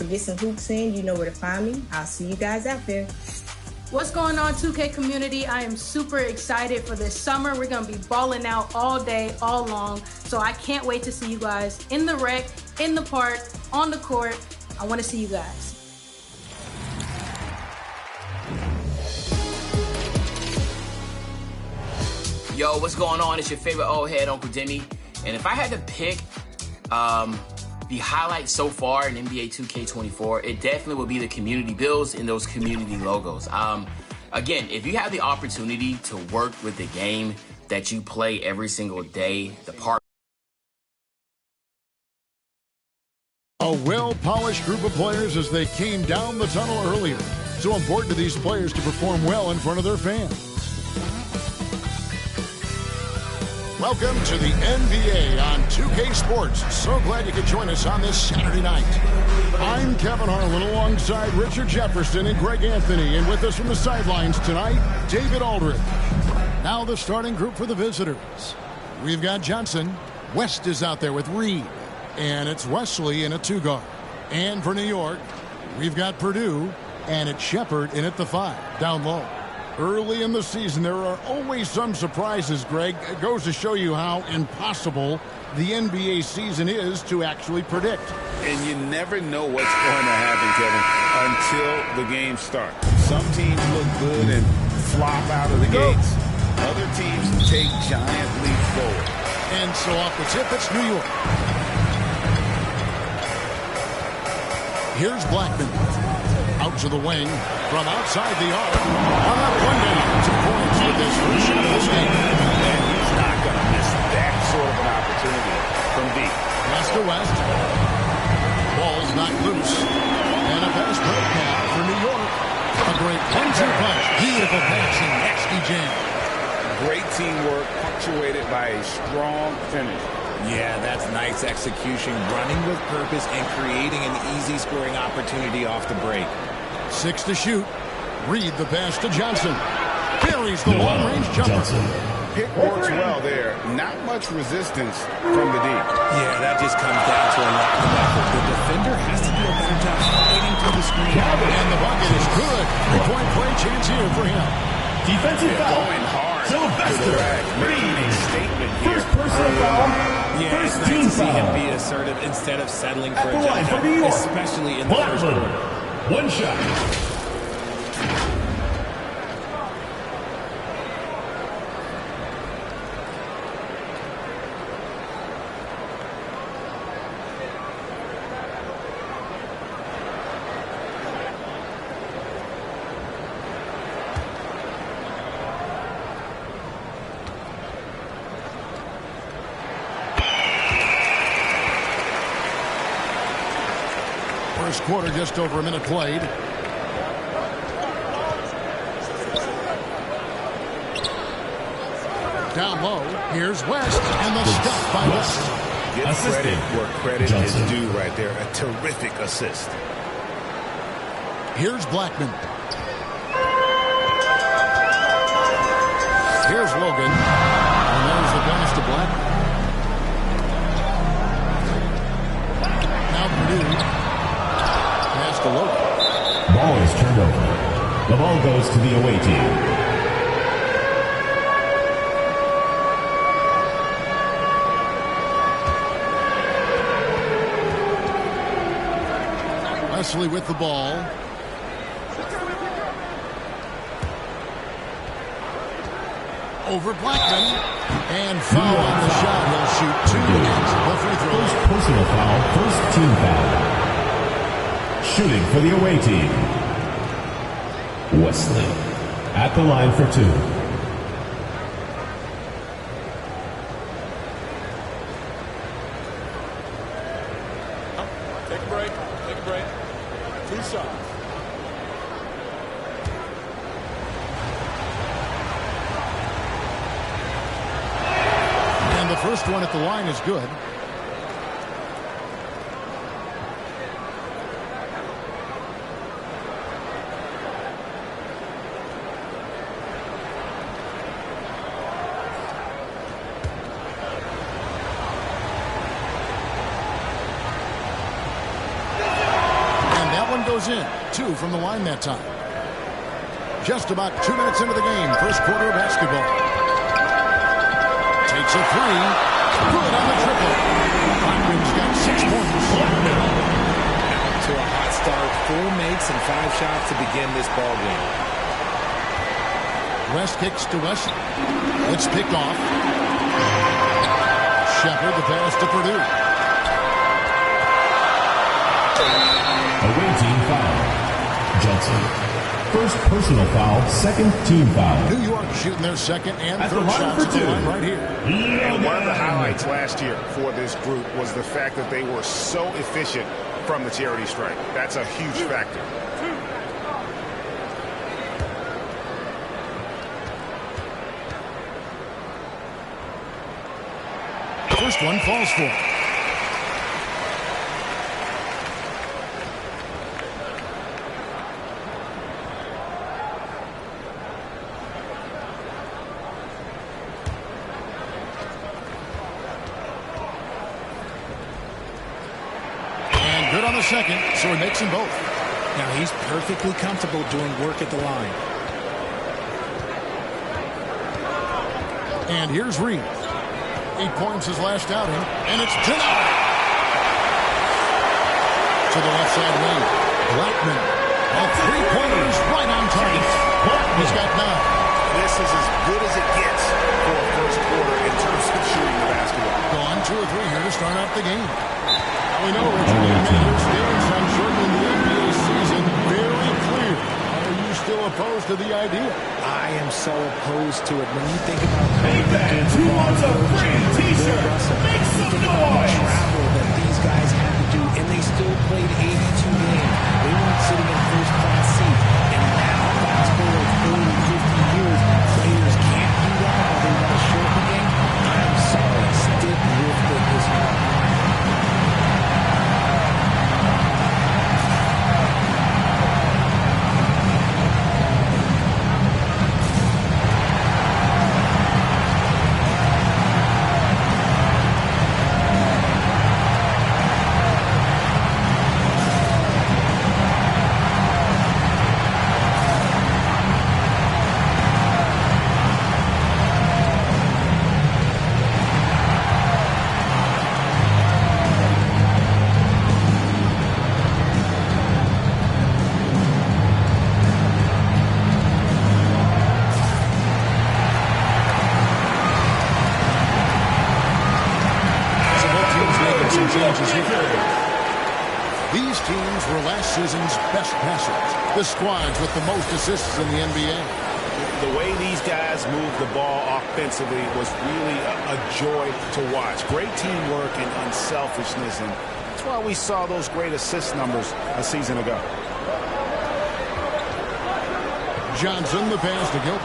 Speaker 4: or get some hoops in, you know where to find me. I'll see you guys out there.
Speaker 15: What's going on, 2K community? I am super excited for this summer. We're gonna be balling out all day, all long. So I can't wait to see you guys in the rec, in the park, on the court. I wanna see you guys.
Speaker 16: Yo, what's going on? It's your favorite old head, Uncle Demi. And if I had to pick the highlight so far in NBA 2K24, it definitely will be the community builds and those community logos. Again, if you have the opportunity to work with the game that you play every single day, the part.
Speaker 17: A well-polished group of players as they came down the tunnel earlier. So important to these players to perform well in front of their fans. Welcome to the NBA on 2K Sports. So glad you could join us on this Saturday night. I'm Kevin Harlan alongside Richard Jefferson and Greg Anthony. And with us from the sidelines tonight, David Aldridge. Now the starting group for the visitors. We've got Johnson. West is out there with Reed. And it's Wesley in a 2-guard. And for New York, we've got Purdue. And it's Shepard in at the 5, down low. Early in the season, there are always some surprises, Greg. It goes to show you how impossible the NBA season is to actually predict.
Speaker 18: And you never know what's going to happen, Kevin, until the game starts. Some teams look good and flop out of the gates. Other teams take giant leaps forward.
Speaker 17: And so off the tip, it's New York. Here's Blackman. Out to the wing from outside the arc. On that one down, 2 points with this first shot of this game.
Speaker 18: And he's not going to miss that sort of an opportunity from deep.
Speaker 17: Pass to West. Ball's knocked loose. And a pass break now for New York. A great 1-2 punch. Beautiful passing. Nasty jam.
Speaker 18: Great teamwork punctuated by a strong finish.
Speaker 19: Yeah, that's nice execution, running with purpose and creating an easy scoring opportunity off the break.
Speaker 17: 6 to shoot. Reed the pass to Johnson. Buries the long-range jumper.
Speaker 18: Pick works well there. Not much resistance from the deep.
Speaker 19: Yeah, that just comes down to a lack of effort. The defender has to do a better job fighting through the screen.
Speaker 17: And the bucket is good. 3-point play chance here for him.
Speaker 19: Defensive foul.
Speaker 18: Going hard.
Speaker 19: Sylvester
Speaker 18: Reed. Making a statement here.
Speaker 19: First personal foul Yeah, it's nice to see him be assertive instead of settling for a jump, especially in the first quarter.
Speaker 9: One shot.
Speaker 17: First quarter, just over a minute played. Down low, here's West, and the stop by West.
Speaker 18: Give credit where credit is due right there. A terrific assist.
Speaker 17: Here's Blackman. Here's Logan. And there's the pass to Blackman. Now Purdue. Pass to Logan.
Speaker 9: Ball is turned over. The ball goes to the away team.
Speaker 17: Wesley with the ball. Over Blackman. And foul on the shot. He'll shoot two. The free throw.
Speaker 9: First personal foul, first team foul. Shooting for the away team. Wesley at the line for two.
Speaker 10: Take a break. Take a break. 2 shots.
Speaker 17: And the first one at the line is good. Goes in. 2 from the line that time. Just about 2 minutes into the game. First quarter of basketball. Takes a 3. Good on the triple. Blackman's got 6 points.
Speaker 19: To a hot start. 4 makes and 5 shots to begin this ball game.
Speaker 17: West kicks to West. It's picked off. Shepard the pass to Purdue.
Speaker 9: Away team foul. Johnson. First personal foul, second team foul.
Speaker 17: New York shooting their second and third shots at the line right here.
Speaker 18: And one of the highlights last year for this group was the fact that they were so efficient from the charity stripe. That's a huge factor.
Speaker 17: First one falls for him. Second, so he makes them both.
Speaker 19: Now he's perfectly comfortable doing work at the line.
Speaker 17: And here's Reed. 8 points his last outing, and it's denied. To the left side wing, Blackman. All 3-pointers right on target. He's got 9.
Speaker 18: This is as good as it gets for a first quarter in terms of shooting the basketball.
Speaker 17: Gone 2 or 3 here to start out the game. We know Richard, you've made your stance, I'm sure, in the NBA season very clear. Are you still opposed to the idea?
Speaker 19: I am so opposed to it. When you think about
Speaker 9: who wants a free t-shirt? Make some noise!
Speaker 19: The travel that these guys had to do, and they still played 82 games. They weren't sitting in first-class seats. And now, fast forward 40, 50 years, players can't do that while they want to shorten the game. I'm sorry, stick with it this year.
Speaker 17: change is here. These teams were last season's best passers. The squads with the most assists in the NBA.
Speaker 18: The way these guys moved the ball offensively was really a joy to watch. Great teamwork and unselfishness, and that's why we saw those great assist numbers a season ago.
Speaker 17: Johnson, the pass to Gilbert.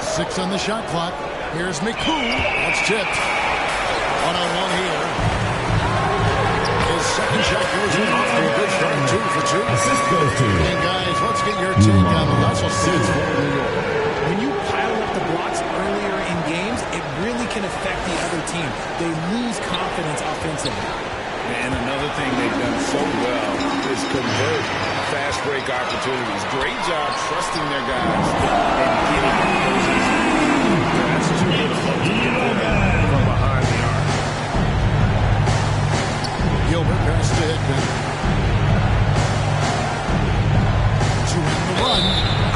Speaker 17: 6 on the shot clock. Here's McCool. That's tipped. 1-on-1 here. His second shot goes in off to a good start. 2 for 2.
Speaker 9: Assist goes to.
Speaker 17: And guys, let's get your take on the Russell Sims for New York.
Speaker 19: When you pile up the blocks earlier in games, it really can affect the other team. They lose confidence offensively.
Speaker 18: And another thing they've done so well is convert fast break opportunities. Great job trusting their guys and getting those easy. That's too good a look to get on that from behind the arc.
Speaker 17: Gilbert pass to Hickman. 2 on the run.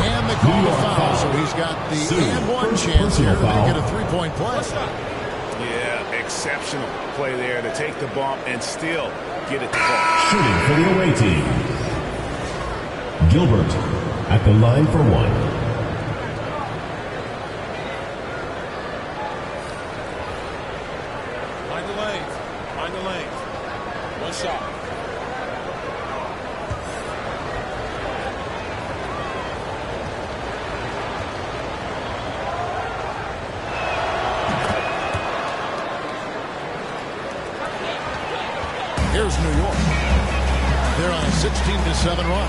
Speaker 17: And they call the foul. So he's got the and one chance here to get a 3-point play.
Speaker 18: Yeah, exceptional play there to take the bump and still get it to fall.
Speaker 9: Shooting for the away team. Gilbert at the line for 1.
Speaker 10: Mind the lanes. Mind the lanes. One shot.
Speaker 17: Here's New York. They're on a 16-7 run.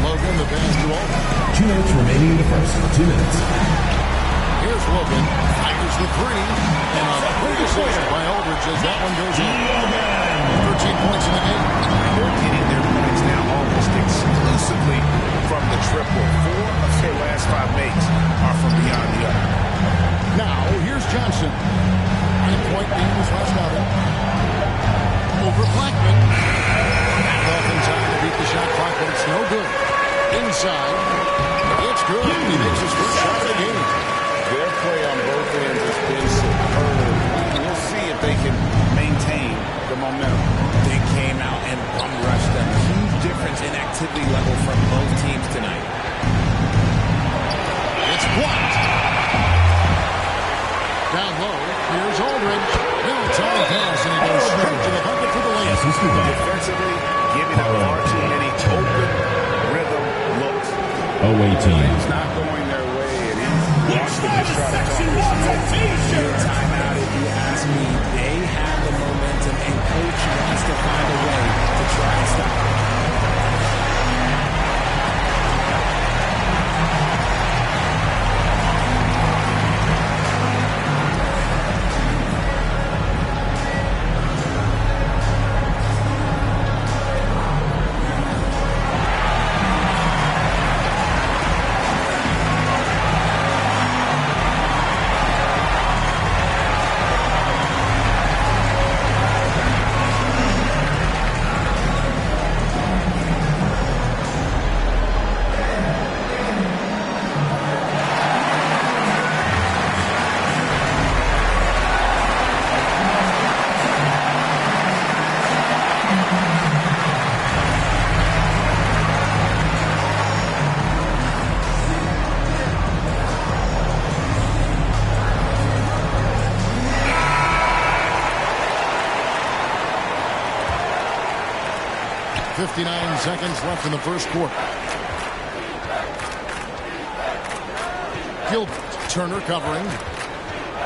Speaker 17: Logan, the pass to Aldridge.
Speaker 9: 2 minutes remaining in the first. 2 minutes.
Speaker 17: Here's Logan. Fires the 3. And a great assist by Aldridge as that one goes in. 13 points in the game.
Speaker 18: They're getting their points now almost exclusively from the triple. 4 of their last 5 makes are from beyond the arc.
Speaker 17: Now, here's Johnson. 9-point game was last outing. Over Blackman. Off in time to beat the shot clock, but it's no good. Inside. It's good. He makes his first shot of the game.
Speaker 18: Their play on both ends has been superb. We'll see if they can maintain the momentum.
Speaker 19: They came out and bum rushed them. Huge difference in activity level from both teams tonight.
Speaker 17: It's blocked. Down low. Here's Aldridge. No time pass, and he goes straight to the bucket for the layup.
Speaker 18: Defensively, giving up far too many open rhythm looks.
Speaker 9: Away team.
Speaker 18: It's not going their way, and he wants to just try to talk this
Speaker 19: Timeout, if you ask me. They have the momentum, and coach wants to find a way to try and stop it.
Speaker 17: Seconds left in the first quarter. Gilbert, Turner covering.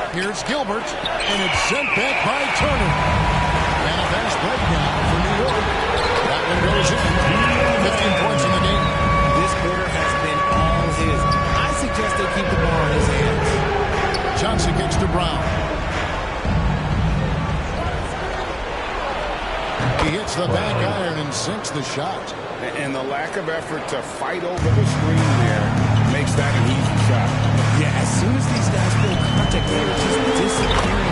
Speaker 17: Here's Gilbert, and it's sent back by Turner. And a fast break now for New York. That one goes in. 15 points in the game.
Speaker 19: This quarter has been all his. I suggest they keep the ball in his hands.
Speaker 17: Johnson kicks to Brown. He hits the back iron and sinks the shot.
Speaker 18: And the lack of effort to fight over the screen there makes that an easy shot.
Speaker 19: Yeah, as soon as these guys feel contact, they're just disappearing.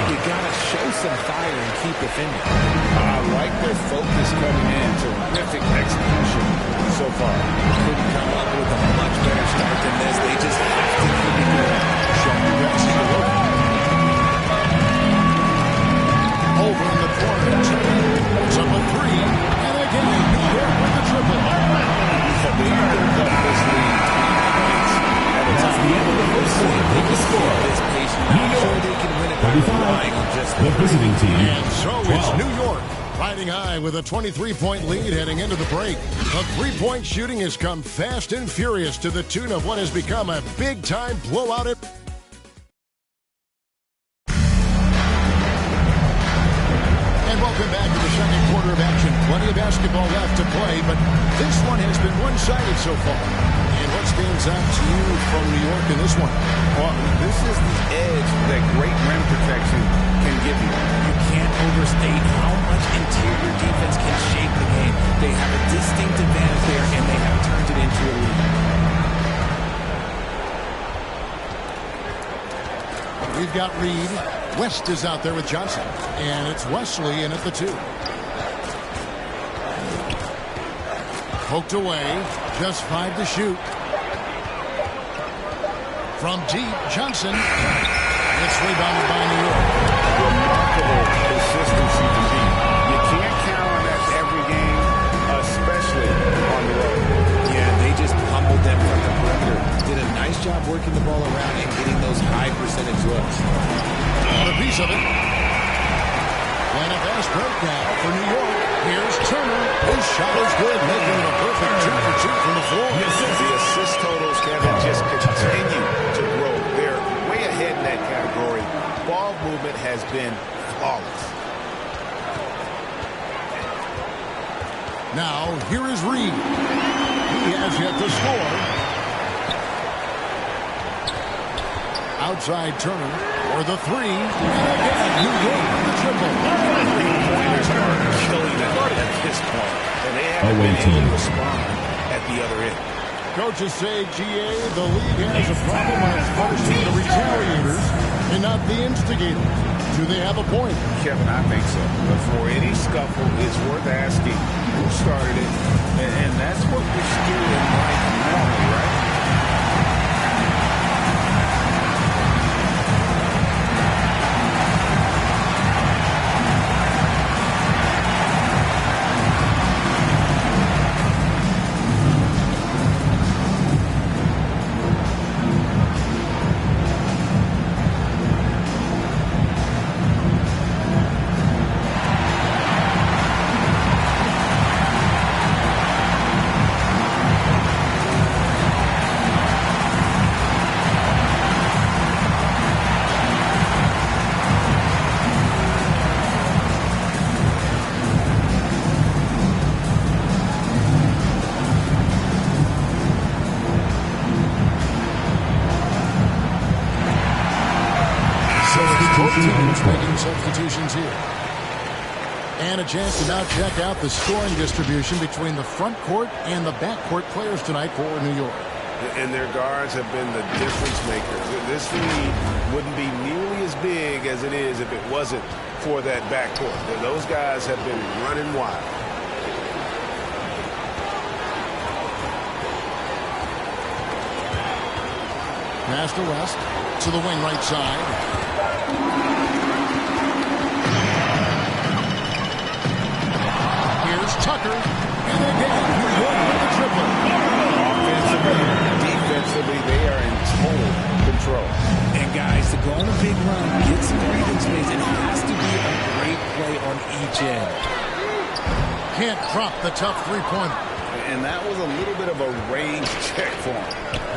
Speaker 19: You gotta show some fire and keep defending.
Speaker 18: I like their focus coming in. Terrific execution so far.
Speaker 19: Couldn't come up with a much better start than this. They just have to keep it going.
Speaker 17: Show me that's the look.
Speaker 9: 35. The visiting team.
Speaker 17: And so
Speaker 9: 12.
Speaker 17: it's New York riding high with a 23-point lead heading into the break. The three-point shooting has come fast and furious to the tune of what has become a big-time blowout. And welcome back to the second quarter of action. Plenty of basketball left to play, but this one has been one-sided so far. And what stands out to you from New York in this one?
Speaker 18: Well, this is the edge that great rim protection can give you.
Speaker 19: You can't overstate how much interior defense can shape the game. They have a distinct advantage there, and they have turned it into a lead.
Speaker 17: We've got Reed. West is out there with Johnson. And it's Wesley in at the 2. Poked away. Just 5 to shoot. From deep, Johnson. It's rebounded by New York.
Speaker 18: Remarkable consistency from deep. You can't count on that every game, especially on the road.
Speaker 19: Yeah, they just pummeled them from the perimeter. Did a nice job working the ball around and getting those high percentage looks.
Speaker 17: A piece of it. And a fast break now for New York. Here's Turner. His shot is good, making it a perfect 2 for 2 from the floor.
Speaker 18: The assist totals, Kevin, just continue to grow. They're way ahead in that category. Ball movement has been flawless.
Speaker 17: Now, here is Reed. He has yet to score. Outside Turner for the 3. And again, New York with the triple.
Speaker 18: Three-pointers are killing them at this point. And they haven't been able to respond at the other end.
Speaker 17: Coaches say, GA, the league has a problem on punishing the retaliators and not the instigators. Do they have a point?
Speaker 18: Kevin, I think so. But for any scuffle, it's worth asking who started it. And that's what we're still in life normally, right? Substitutions here. And a chance to now check out the scoring distribution between the front court and the back court players tonight for New York. And their guards have been the difference makers. This lead wouldn't be nearly as big as it is if it wasn't for that back court. Those guys have been running wild.
Speaker 17: Pass to West to the wing right side. Tucker, and again, New York with the triple.
Speaker 18: Offensively, defensively, they are in total control.
Speaker 19: And guys, to go on a big run, get some breathing space, it has to be a great play on each end.
Speaker 17: Can't drop the tough three-pointer.
Speaker 18: And that was a little bit of a range check for him.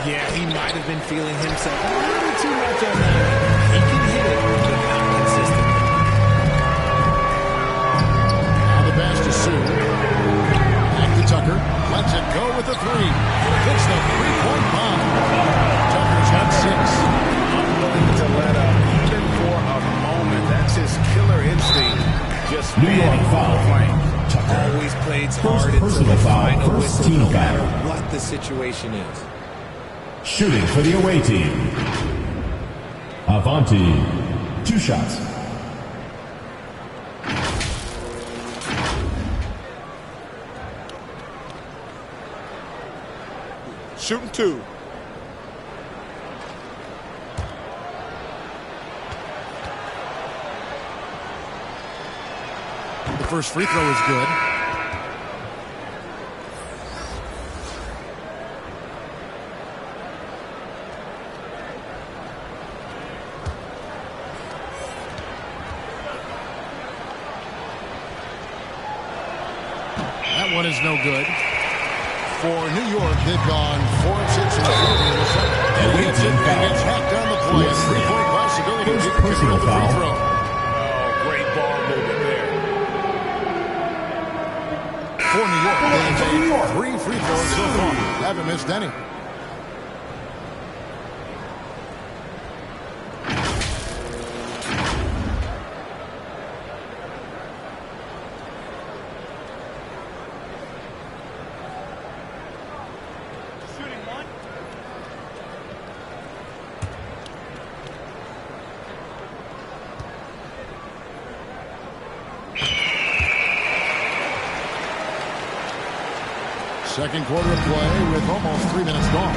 Speaker 19: Yeah, he might have been feeling himself a little too much on that. He can hit it, but not consistent.
Speaker 17: Now the pass to Sue. Tucker lets it go with the 3. Hits the three-point bomb. Tucker's got 6.
Speaker 18: Unwilling to let up even for a moment. That's his killer instinct. Just
Speaker 9: New York foul.
Speaker 19: Always plays hard until the final whistle, no matter what the situation is.
Speaker 9: Shooting for the away team. Avanti. 2 shots.
Speaker 10: Shooting 2.
Speaker 17: The first free throw is good. That one is no good. For New York, they've gone 4 of 6 in the field in the second. And he hits it and gets hacked down the play. A 3-point possibility.
Speaker 9: Personal
Speaker 17: the free
Speaker 9: foul.
Speaker 17: throw.
Speaker 18: Oh, great ball movement there.
Speaker 17: For New York, they've made 3 free throws so far. Haven't missed any. Second quarter of play with almost 3 minutes gone.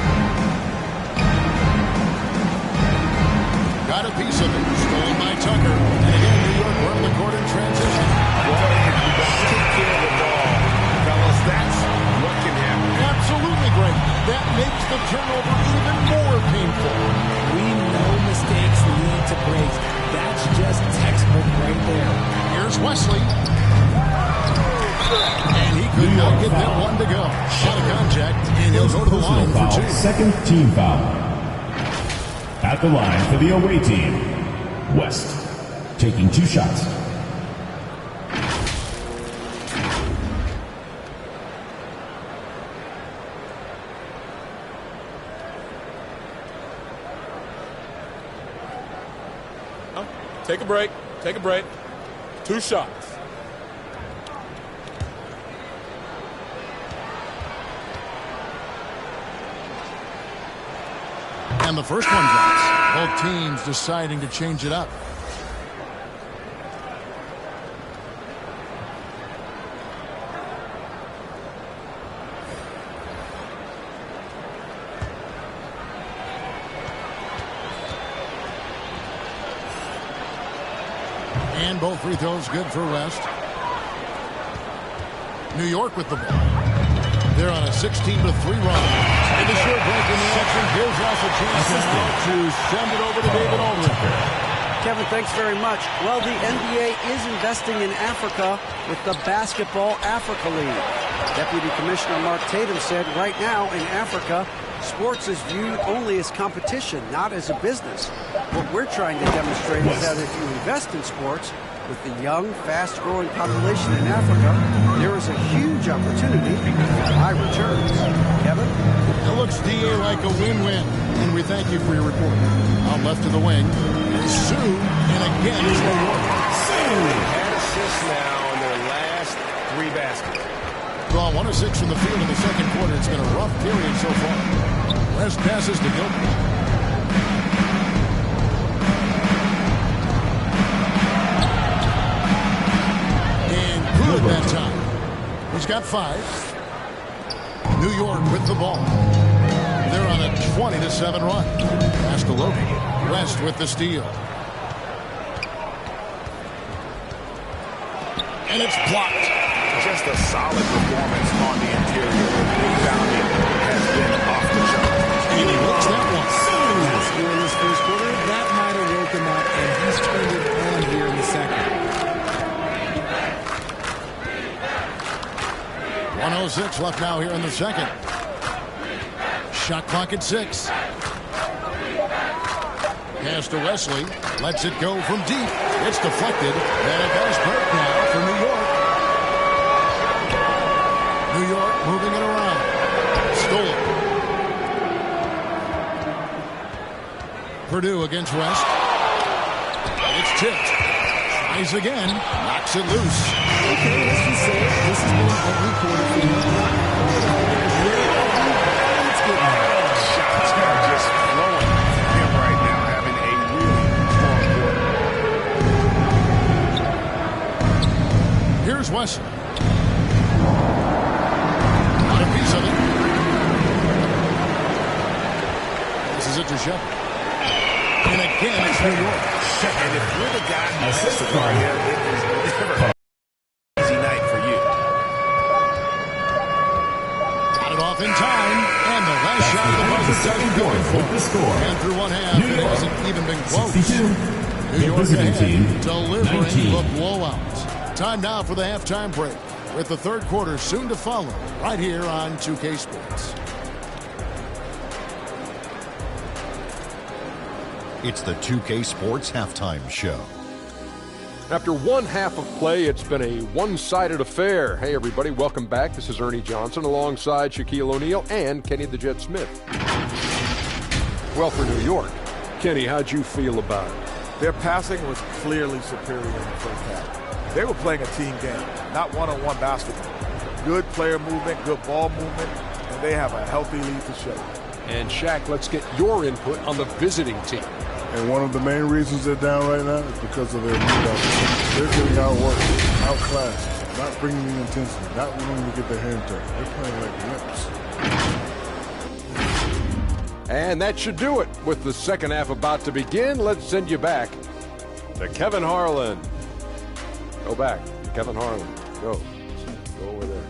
Speaker 17: Got a piece of it. Stolen by Tucker. And again, New York running the court in transition.
Speaker 18: Boy, you got to take care of the ball. Fellas, that's what can happen.
Speaker 17: Absolutely great. That makes the turnover even more painful.
Speaker 19: We know mistakes lead to breaks. That's just textbook right there.
Speaker 17: Here's Wesley. And he could not get that one to go. Shot of contact, and he'll go to the line
Speaker 9: foul.
Speaker 17: for 2.
Speaker 9: Second team foul. At the line for the away team, West, taking 2 shots.
Speaker 10: Take a break. Take a break. 2 shots.
Speaker 17: And the first one drops. Both teams deciding to change it up. And both free throws good for West. New York with the ball. They're on a 16-3 run. And the short break in the action gives us a chance now to send it over to David Aldridge.
Speaker 20: Kevin, thanks very much. Well, the NBA is investing in Africa with the Basketball Africa League. Deputy Commissioner Mark Tatum said right now in Africa, sports is viewed only as competition, not as a business. What we're trying to demonstrate is that if you invest in sports, with the young, fast-growing population in Africa, there is a huge opportunity for high returns. Kevin?
Speaker 17: It looks, DA, like a win-win, and we thank you for your report. Out left to the wing, Sue, and again it's New York.
Speaker 18: Had assists now in their last 3 baskets.
Speaker 17: Well, 1 of 6 from the field in the second quarter. It's been a rough period so far. West passes to Gilbert. Good that time. He's got 5. New York with the ball. They're on a 20-7 run. Pass to Logan. West with the steal. And it's blocked.
Speaker 18: Just a solid performance on the interior. Rebounding has been off the chart.
Speaker 17: And he looks that one.
Speaker 19: Not scoring this first quarter. That might have woke him up, and he's turned it on here in the second.
Speaker 17: 1:06 left now here in the second. Shot clock at 6. Pass to Wesley. Lets it go from deep. It's deflected. And a fast break now for New York. New York moving it around. Stolen. Purdue against West. It's tipped. Tries again. Knocks it loose.
Speaker 19: Okay, let's just say this has been an ugly quarter for you. Let's get there.
Speaker 18: Shots are just flowing for him right now, having a really strong quarter.
Speaker 17: Here's Wesley. Got a piece of it. This is it to Shepard. And again, it's New York.
Speaker 18: And if you're the guy who has the card here, it is never an easy night for you.
Speaker 17: Got it off in time, and the last shot of the buzzer doesn't go in for him. And through one half, it hasn't even been close. New York ahead, delivering the blowout. Time now for the halftime break. with the third quarter soon to follow right here on 2K Sports.
Speaker 12: It's the 2K Sports Halftime Show.
Speaker 13: After one half of play, it's been a one-sided affair. Hey, everybody, welcome back. This is Ernie Johnson alongside Shaquille O'Neal and Kenny the Jet Smith. Well, for New York, Kenny, how'd you feel about it?
Speaker 10: Their passing was clearly superior in the first half. They were playing a team game, not one-on-one basketball. Good player movement, good ball movement, and they have a healthy lead to show.
Speaker 13: And Shaq, let's get your input on the visiting team.
Speaker 8: And one of the main reasons they're down right now is because of their lead out. They're getting outworked, outclassed, not bringing the intensity, not willing to get their hand dirty. They're playing like wimps.
Speaker 13: And that should do it. With the second half about to begin, let's send you back to Kevin Harlan. Go back to Kevin Harlan. Go over there.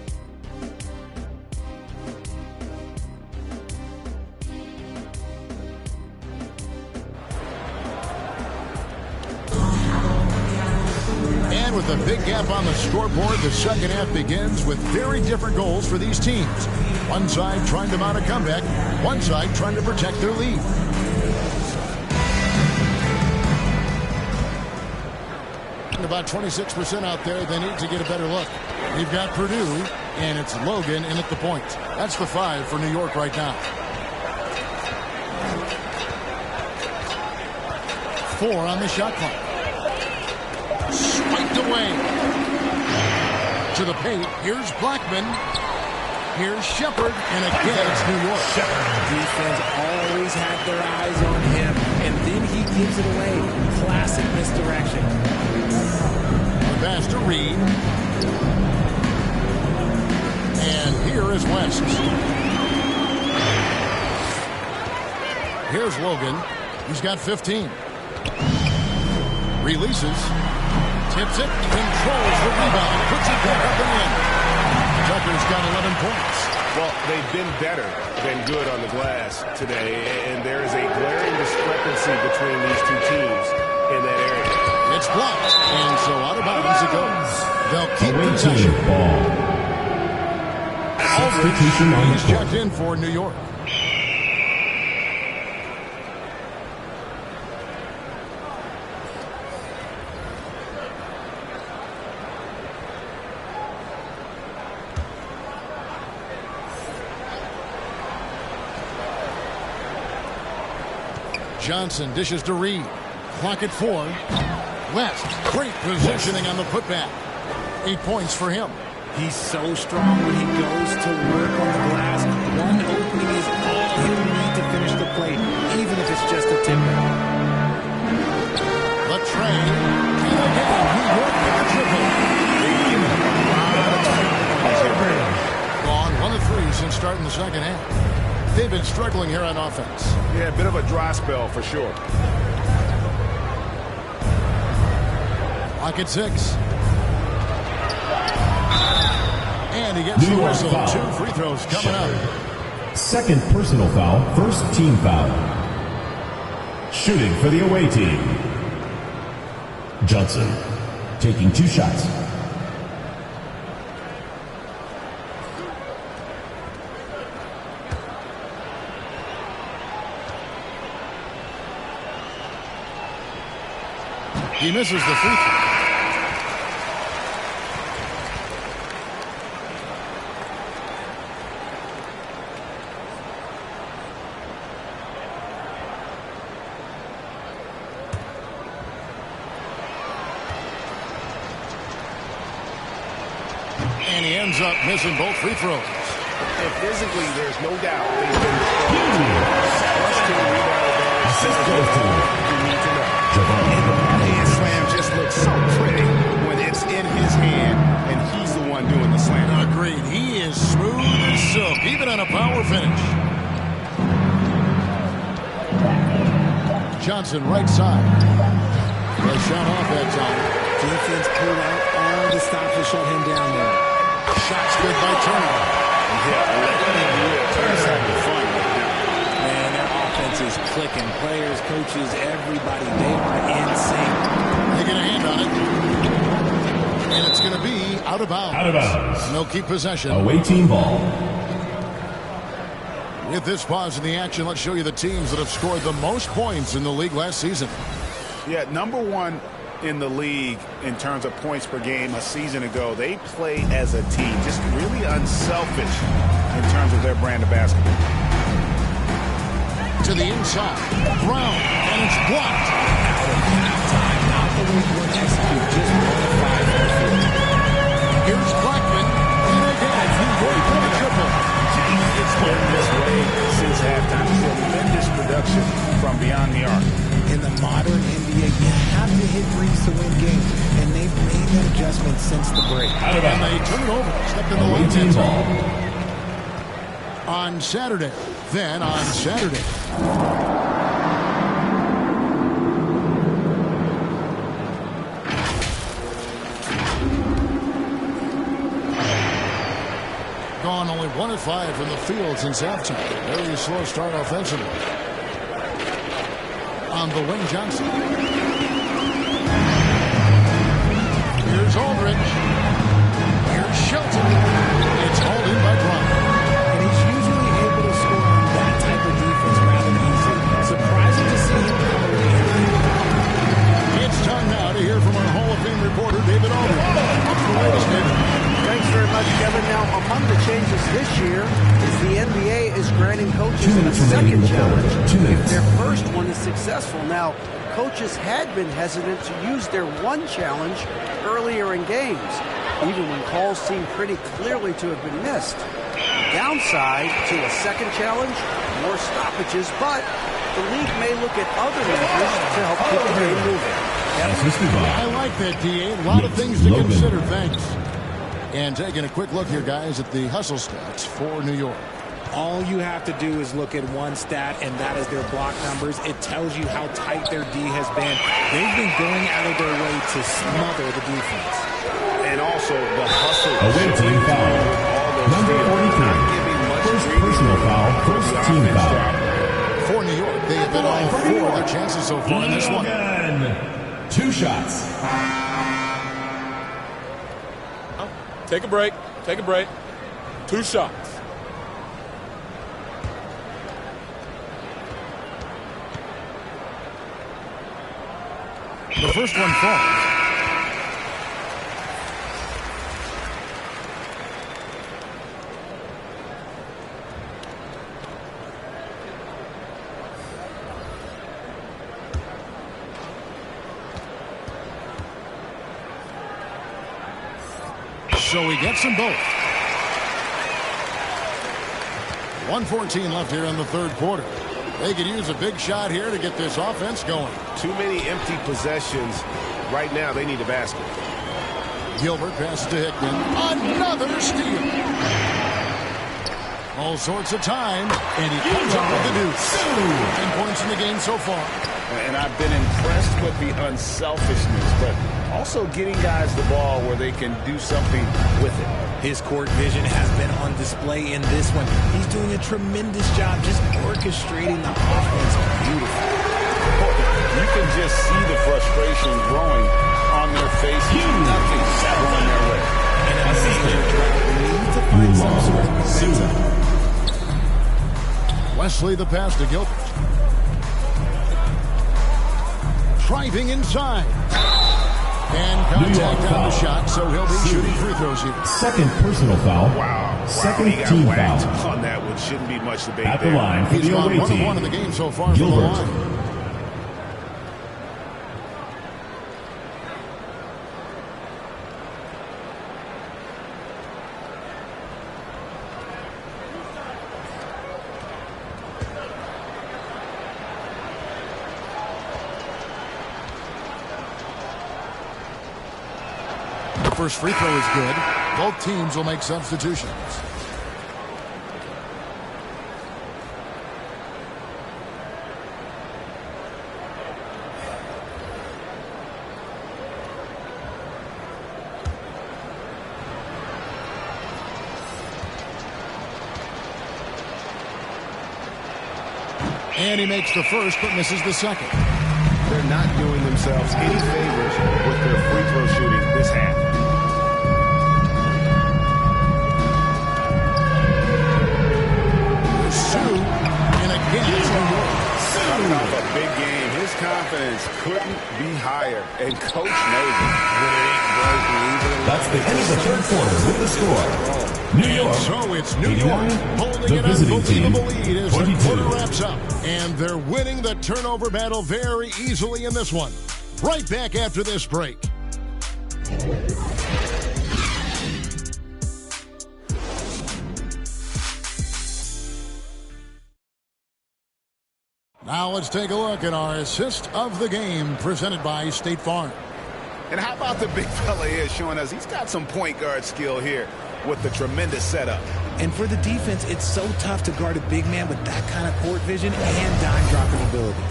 Speaker 17: And with a big gap on the scoreboard, the second half begins with very different goals for these teams. One side trying to mount a comeback, one side trying to protect their lead. About 26% out there. They need to get a better look. You've got Purdue, and it's Logan in at the point. That's the 5 for New York right now. 4 on the shot clock. Spiked away. To the paint. Here's Blackman. Here's Shepard. And again, it's New York.
Speaker 19: Defense always had their eyes on him, and then he gives it away. Classic misdirection.
Speaker 17: The pass to Reed. And here is West. Here's Logan. He's got 15. Releases. Tips it. Controls the rebound. Puts it back up and in. Tucker's got 11 points.
Speaker 18: Well, they've been better than good on the glass today, and there is a glaring discrepancy between these two teams in that area.
Speaker 17: It's blocked, and so out of bounds it goes. They'll keep possession.
Speaker 9: Substitution on the
Speaker 17: He's checked in for New York. Johnson dishes to Reed. Clock at 4. West, great positioning on the putback. 8 points for him.
Speaker 19: He's so strong when he goes to work on the glass. One opening is all he'll need to finish the play, even if it's just a tip.
Speaker 17: Latrey, and again, New York with the triple.
Speaker 18: They've given him a lot of time.
Speaker 17: Gone 1 of 3 since starting the second half. They've been struggling here on offense.
Speaker 18: Yeah, a bit of a dry spell for sure.
Speaker 17: Clock at 6. And he gets the whistle. 2 free throws coming up.
Speaker 9: Second personal foul, first team foul. Shooting for the away team. Johnson taking 2 shots.
Speaker 17: He misses the free throw. And he ends up missing both free throws.
Speaker 18: And physically, there's no doubt they've been the strong team. Plus 2 rebound advantage. You need to know. And the hand slam just looks so pretty when it's in his hand and he's the one doing the slam.
Speaker 17: Agreed. He is smooth as silk, even on a power finish. Johnson, right side. A shot off that time.
Speaker 19: Defense pulled out all the stops to shut him down there.
Speaker 17: Shots good by Turner.
Speaker 18: Turner's having fun right now.
Speaker 19: Man, their offense is clicking. Players, coaches, everybody, they are in sync.
Speaker 17: They get a hand on it. And it's going to be out of bounds.
Speaker 9: Out of bounds.
Speaker 17: And they'll keep possession.
Speaker 9: Away team ball.
Speaker 17: With this pause in the action, let's show you the teams that have scored the most points in the league last season.
Speaker 18: Yeah, number one in the league in terms of points per game a season ago. They play as a team, just really unselfish in terms of their brand of basketball.
Speaker 17: To the inside, Brown, and it's blocked.
Speaker 19: Out of halftime, not the way you would execute, just bonafide for the field.
Speaker 17: Here's Blackman, and again, he worked for the triple.
Speaker 18: It's been this way since halftime. Tremendous production from beyond the arc.
Speaker 19: In the modern NBA, you have to hit threes to win games, and they've made that adjustment since the break.
Speaker 17: And they turn it over, step in the lane team ball. On Saturday, then on Saturday. Gone only 1 of 5 from the field since halftime. Very slow start offensively. On the wing, Johnson. Here's Aldridge. Here's Shelton. It's hauled in by Bryant.
Speaker 19: And he's usually able to score on that type of defense rather easy. Surprising to see him come away here.
Speaker 17: It's time now to hear from our Hall of Fame reporter, David Aldridge. What's the latest, David?
Speaker 20: Thanks very much, Kevin. Now, among the changes this year is the NBA is granting coaches a second challenge if their first one is successful. Now, coaches had been hesitant to use their one challenge earlier in games, even when calls seemed pretty clearly to have been missed. Downside to a second challenge, more stoppages, but the league may look at other measures to help keep the game moving.
Speaker 17: I like that, DA. A lot of things to consider. Thanks. And taking a quick look here, guys, at the hustle stats for New York.
Speaker 21: All you have to do is look at one stat, and that is their block numbers. It tells you how tight their D has been. They've been going out of their way to smother the defense.
Speaker 18: And also the hustle.
Speaker 9: Away team foul. Number 43. First personal foul, first team foul.
Speaker 17: For New York, they have been all 4 of their chances so far in this one.
Speaker 9: 2 shots.
Speaker 13: Take a break. Take a break. 2 shots.
Speaker 17: The first one falls. So he gets them both. 1:14 left here in the third quarter. They could use a big shot here to get this offense going.
Speaker 18: Too many empty possessions. Right now, they need a basket.
Speaker 17: Gilbert passes to Hickman. Another steal. All sorts of time, and he comes up with the deuce. 10 points in the game so far.
Speaker 18: And I've been impressed with the unselfishness, but also getting guys the ball where they can do something with it.
Speaker 21: His court vision has been on display in this one. He's doing a tremendous job just orchestrating the offense beautifully.
Speaker 18: You can just see the frustration growing on their faces. Nothing going their way.
Speaker 21: And in this they need to find some sort of momentum.
Speaker 17: Wesley the pass to Gilbert. Driving inside. And contact on the shot, so he'll be shooting free throws here.
Speaker 9: Second personal foul.
Speaker 18: Wow.
Speaker 9: Second team foul.
Speaker 18: On that one shouldn't be much debate
Speaker 9: At the line for
Speaker 17: He's
Speaker 9: the
Speaker 17: gone
Speaker 9: away
Speaker 17: 1 of 1
Speaker 9: team.
Speaker 17: in the game so far
Speaker 9: Gilbert.
Speaker 17: for the line. First free throw is good. Both teams will make substitutions. And he makes the first but misses the second.
Speaker 18: They're not doing themselves any favors with their free throw shooting this half. and Coach knows it.
Speaker 9: That's the end of the third quarter with the score. New York.
Speaker 17: So it's New York holding an unbelievable lead as the quarter wraps up. And they're winning the turnover battle very easily in this one. Right back after this break. Now let's take a look at our assist of the game presented by State Farm.
Speaker 18: And how about the big fella here showing us he's got some point guard skill here with the tremendous setup.
Speaker 21: And for the defense, it's so tough to guard a big man with that kind of court vision and dime dropping ability.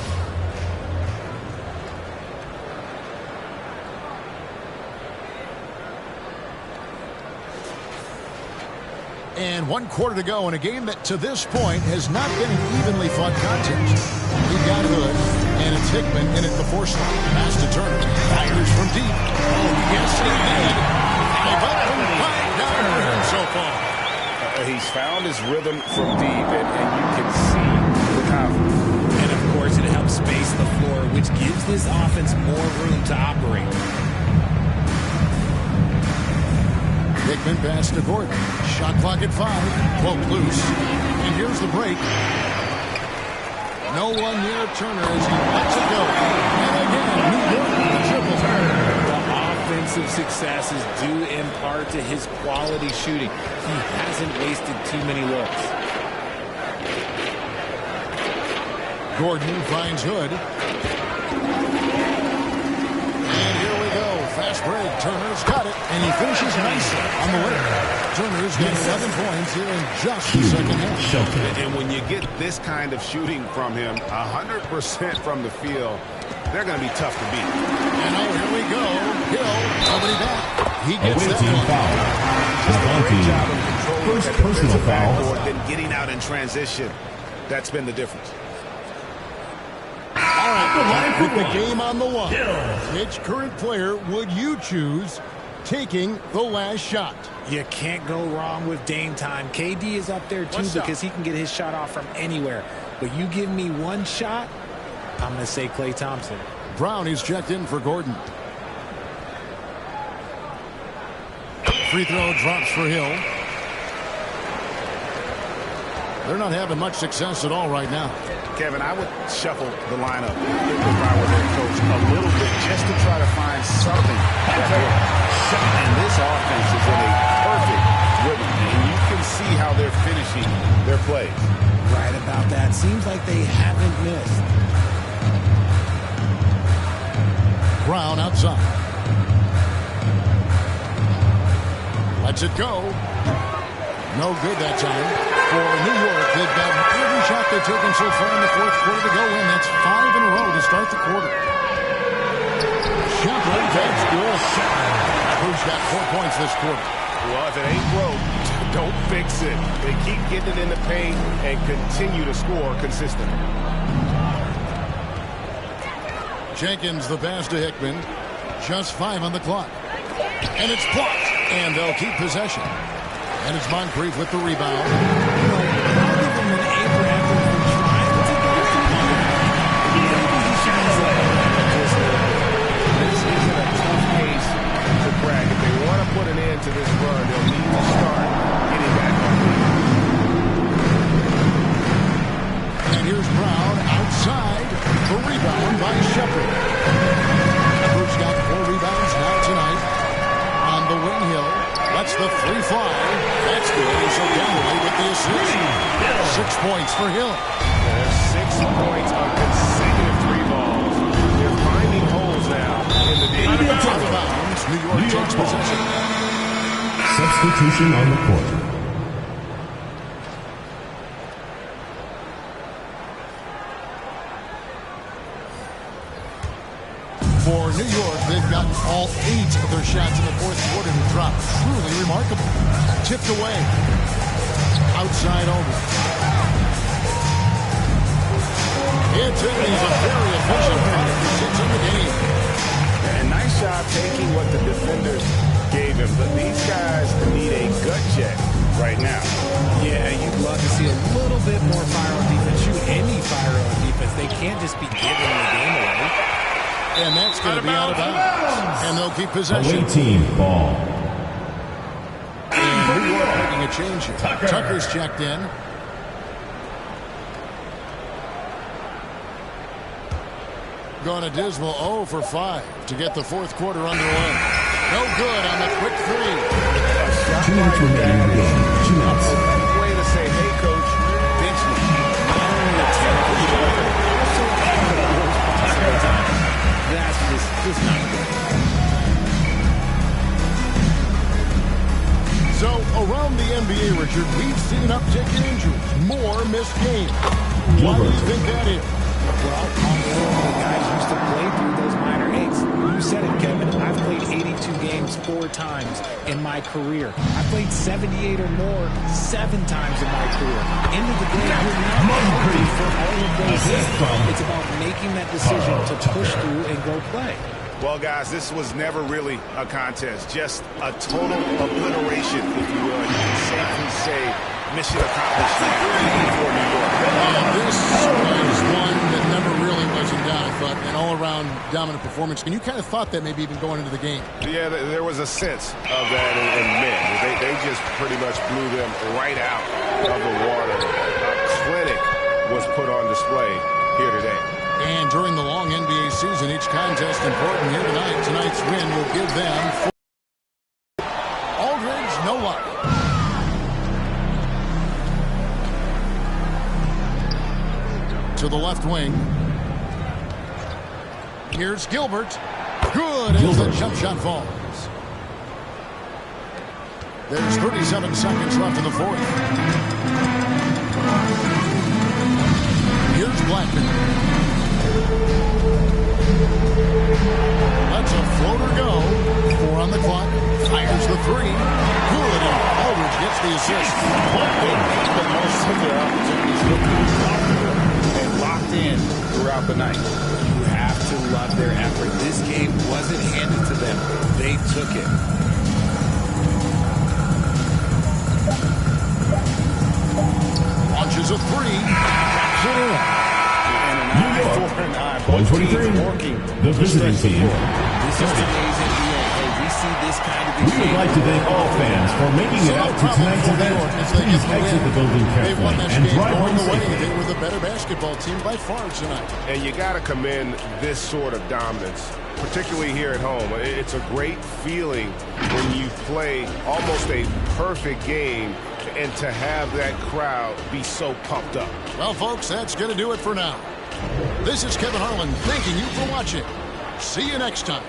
Speaker 17: And 1 quarter to go in a game that to this point has not been an evenly fought contest. He got Hood, and it's Hickman in at the force line. Pass to Turner. Fires from deep. Oh, yes, he did. 5 up and 5 down for him so far.
Speaker 18: He's found his rhythm from deep, and you can see the confidence.
Speaker 21: And, of course, it helps space the floor, which gives this offense more room to operate.
Speaker 17: Hickman pass to Gordon. Shot clock at 5. Cloak loose. And here's the break. No one near Turner as he lets it go. And again, New York with a triple.
Speaker 21: The offensive success is due in part to his quality shooting. He hasn't wasted too many looks.
Speaker 17: Gordon finds Hood. And here we go. Fast break. Turner's got it. And he finishes nicely on the winner. Turner's got 11 points here in just the second half.
Speaker 18: And when you get this kind of shooting from him, 100% from the field, they're going to be tough to beat.
Speaker 17: And oh, here we go. Hill, nobody back. He gets that one.
Speaker 18: Just a great job of controlling
Speaker 9: First personal foul.
Speaker 18: Then getting out in transition. That's been the difference.
Speaker 17: All right, with the game on the line, which current player would you choose taking the last shot?
Speaker 21: You can't go wrong with Dame time. KD is up there too because he can get his shot off from anywhere. But you give me one shot, I'm going to say Klay Thompson.
Speaker 17: Brown is checked in for Gordon. Free throw drops for Hill. They're not having much success at all right now.
Speaker 18: Kevin, I would shuffle the lineup if I were their coach a little bit just to try to find something that works. And this offense is in a perfect rhythm, and you can see how they're finishing their plays.
Speaker 21: Right about that. Seems like they haven't missed.
Speaker 17: Brown outside. Lets it go. No good that time. For New York, they've got every shot they've taken so far in the fourth quarter to go in. That's 5 in a row to start the quarter. Shot right, that's good. Who's got 4 points this quarter?
Speaker 18: Well, if it ain't broke, don't fix it. They keep getting it in the paint and continue to score consistently.
Speaker 17: Jenkins, the pass to Hickman. Just 5 on the clock. And it's blocked. And they'll keep possession. And it's Moncrief with the rebound.
Speaker 18: This isn't a tough case to crack. If they want to put an end to this run, they'll need to start getting back on the lead.
Speaker 17: And here's Brown outside. The rebound by Shepard. Shepard's got 4 rebounds now tonight. On the wing, Hill. That's the 3 fly. That's good. So Galloway with the assist. 6 points for Hill.
Speaker 18: There's 6 points on consecutive 3 balls. They're finding holes now in the game.
Speaker 17: Out of bounds. New York takes possession.
Speaker 9: Substitution on the court.
Speaker 17: For New York, they've gotten all 8 of their shots in the fourth quarter to drop. Truly remarkable. Tipped away. Outside over. It's a very efficient 5-6 in the game.
Speaker 18: And nice job taking what the defenders gave him. But these guys need a gut check right now.
Speaker 21: Yeah, you'd love to see a little bit more fire on defense. Shoot any fire on defense. They can't just be giving the game away.
Speaker 17: And that's going to be out of bounds. And they'll keep possession.
Speaker 9: Away team ball.
Speaker 17: And New York making a change here. Tucker's checked in. Going a dismal 0 for 5 to get the fourth quarter underway. No good on the quick three.
Speaker 9: 2 minutes remaining in the game. 2 minutes.
Speaker 18: Way to say, hey, coach, bench me. Not only a terrible shot, also the worst possible time. That's just not good.
Speaker 17: So, around the NBA, Richard, we've seen an uptick in injuries. More missed games. Why do you think that is?
Speaker 21: Well, the guys used to play through those minor aches. You said it, Kevin. I've played 82 games 4 times in my career. I played 78 or more 7 times in my career. End of the day, you're not healthy for all of those things. It's about making that decision to push through and go play.
Speaker 18: Well, guys, this was never really a contest. Just a total obliteration, if you will. You can safely say mission accomplished for New York.
Speaker 17: This is one that never really was in doubt, I thought. An all-around dominant performance. And you kind of thought that maybe even going into the game.
Speaker 13: Yeah, there was a sense of that in men. They just pretty much blew them right out of the water. A clinic was put on display here today.
Speaker 17: And during the long NBA season, each contest important here tonight. Tonight's win will give them Aldridge no luck. To the left wing. Here's Gilbert. Good as the jump shot falls. There's 37 seconds left in the fourth. Here's Blackman. Lets a floater go. 4 on the clock. Fires the 3. Good, and Aldridge gets the assist.
Speaker 18: They made the most of their opportunities looking sharper and locked in throughout the night.
Speaker 21: You have to love their effort. This game wasn't handed to them. They took it.
Speaker 17: Launches a 3. Knocks it in.
Speaker 9: New York, 123, the visiting team.
Speaker 21: This is today's NBA. Hey, we see this kind of
Speaker 9: We would like to thank all fans for making it out to tonight's event. Please exit the building carefully and drive home safely.
Speaker 17: They were the better basketball team by far tonight.
Speaker 13: And you got to commend this sort of dominance, particularly here at home. It's a great feeling when you play almost a perfect game and to have that crowd be so pumped up.
Speaker 17: Well, folks, that's going to do it for now. This is Kevin Harlan thanking you for watching. See you next time.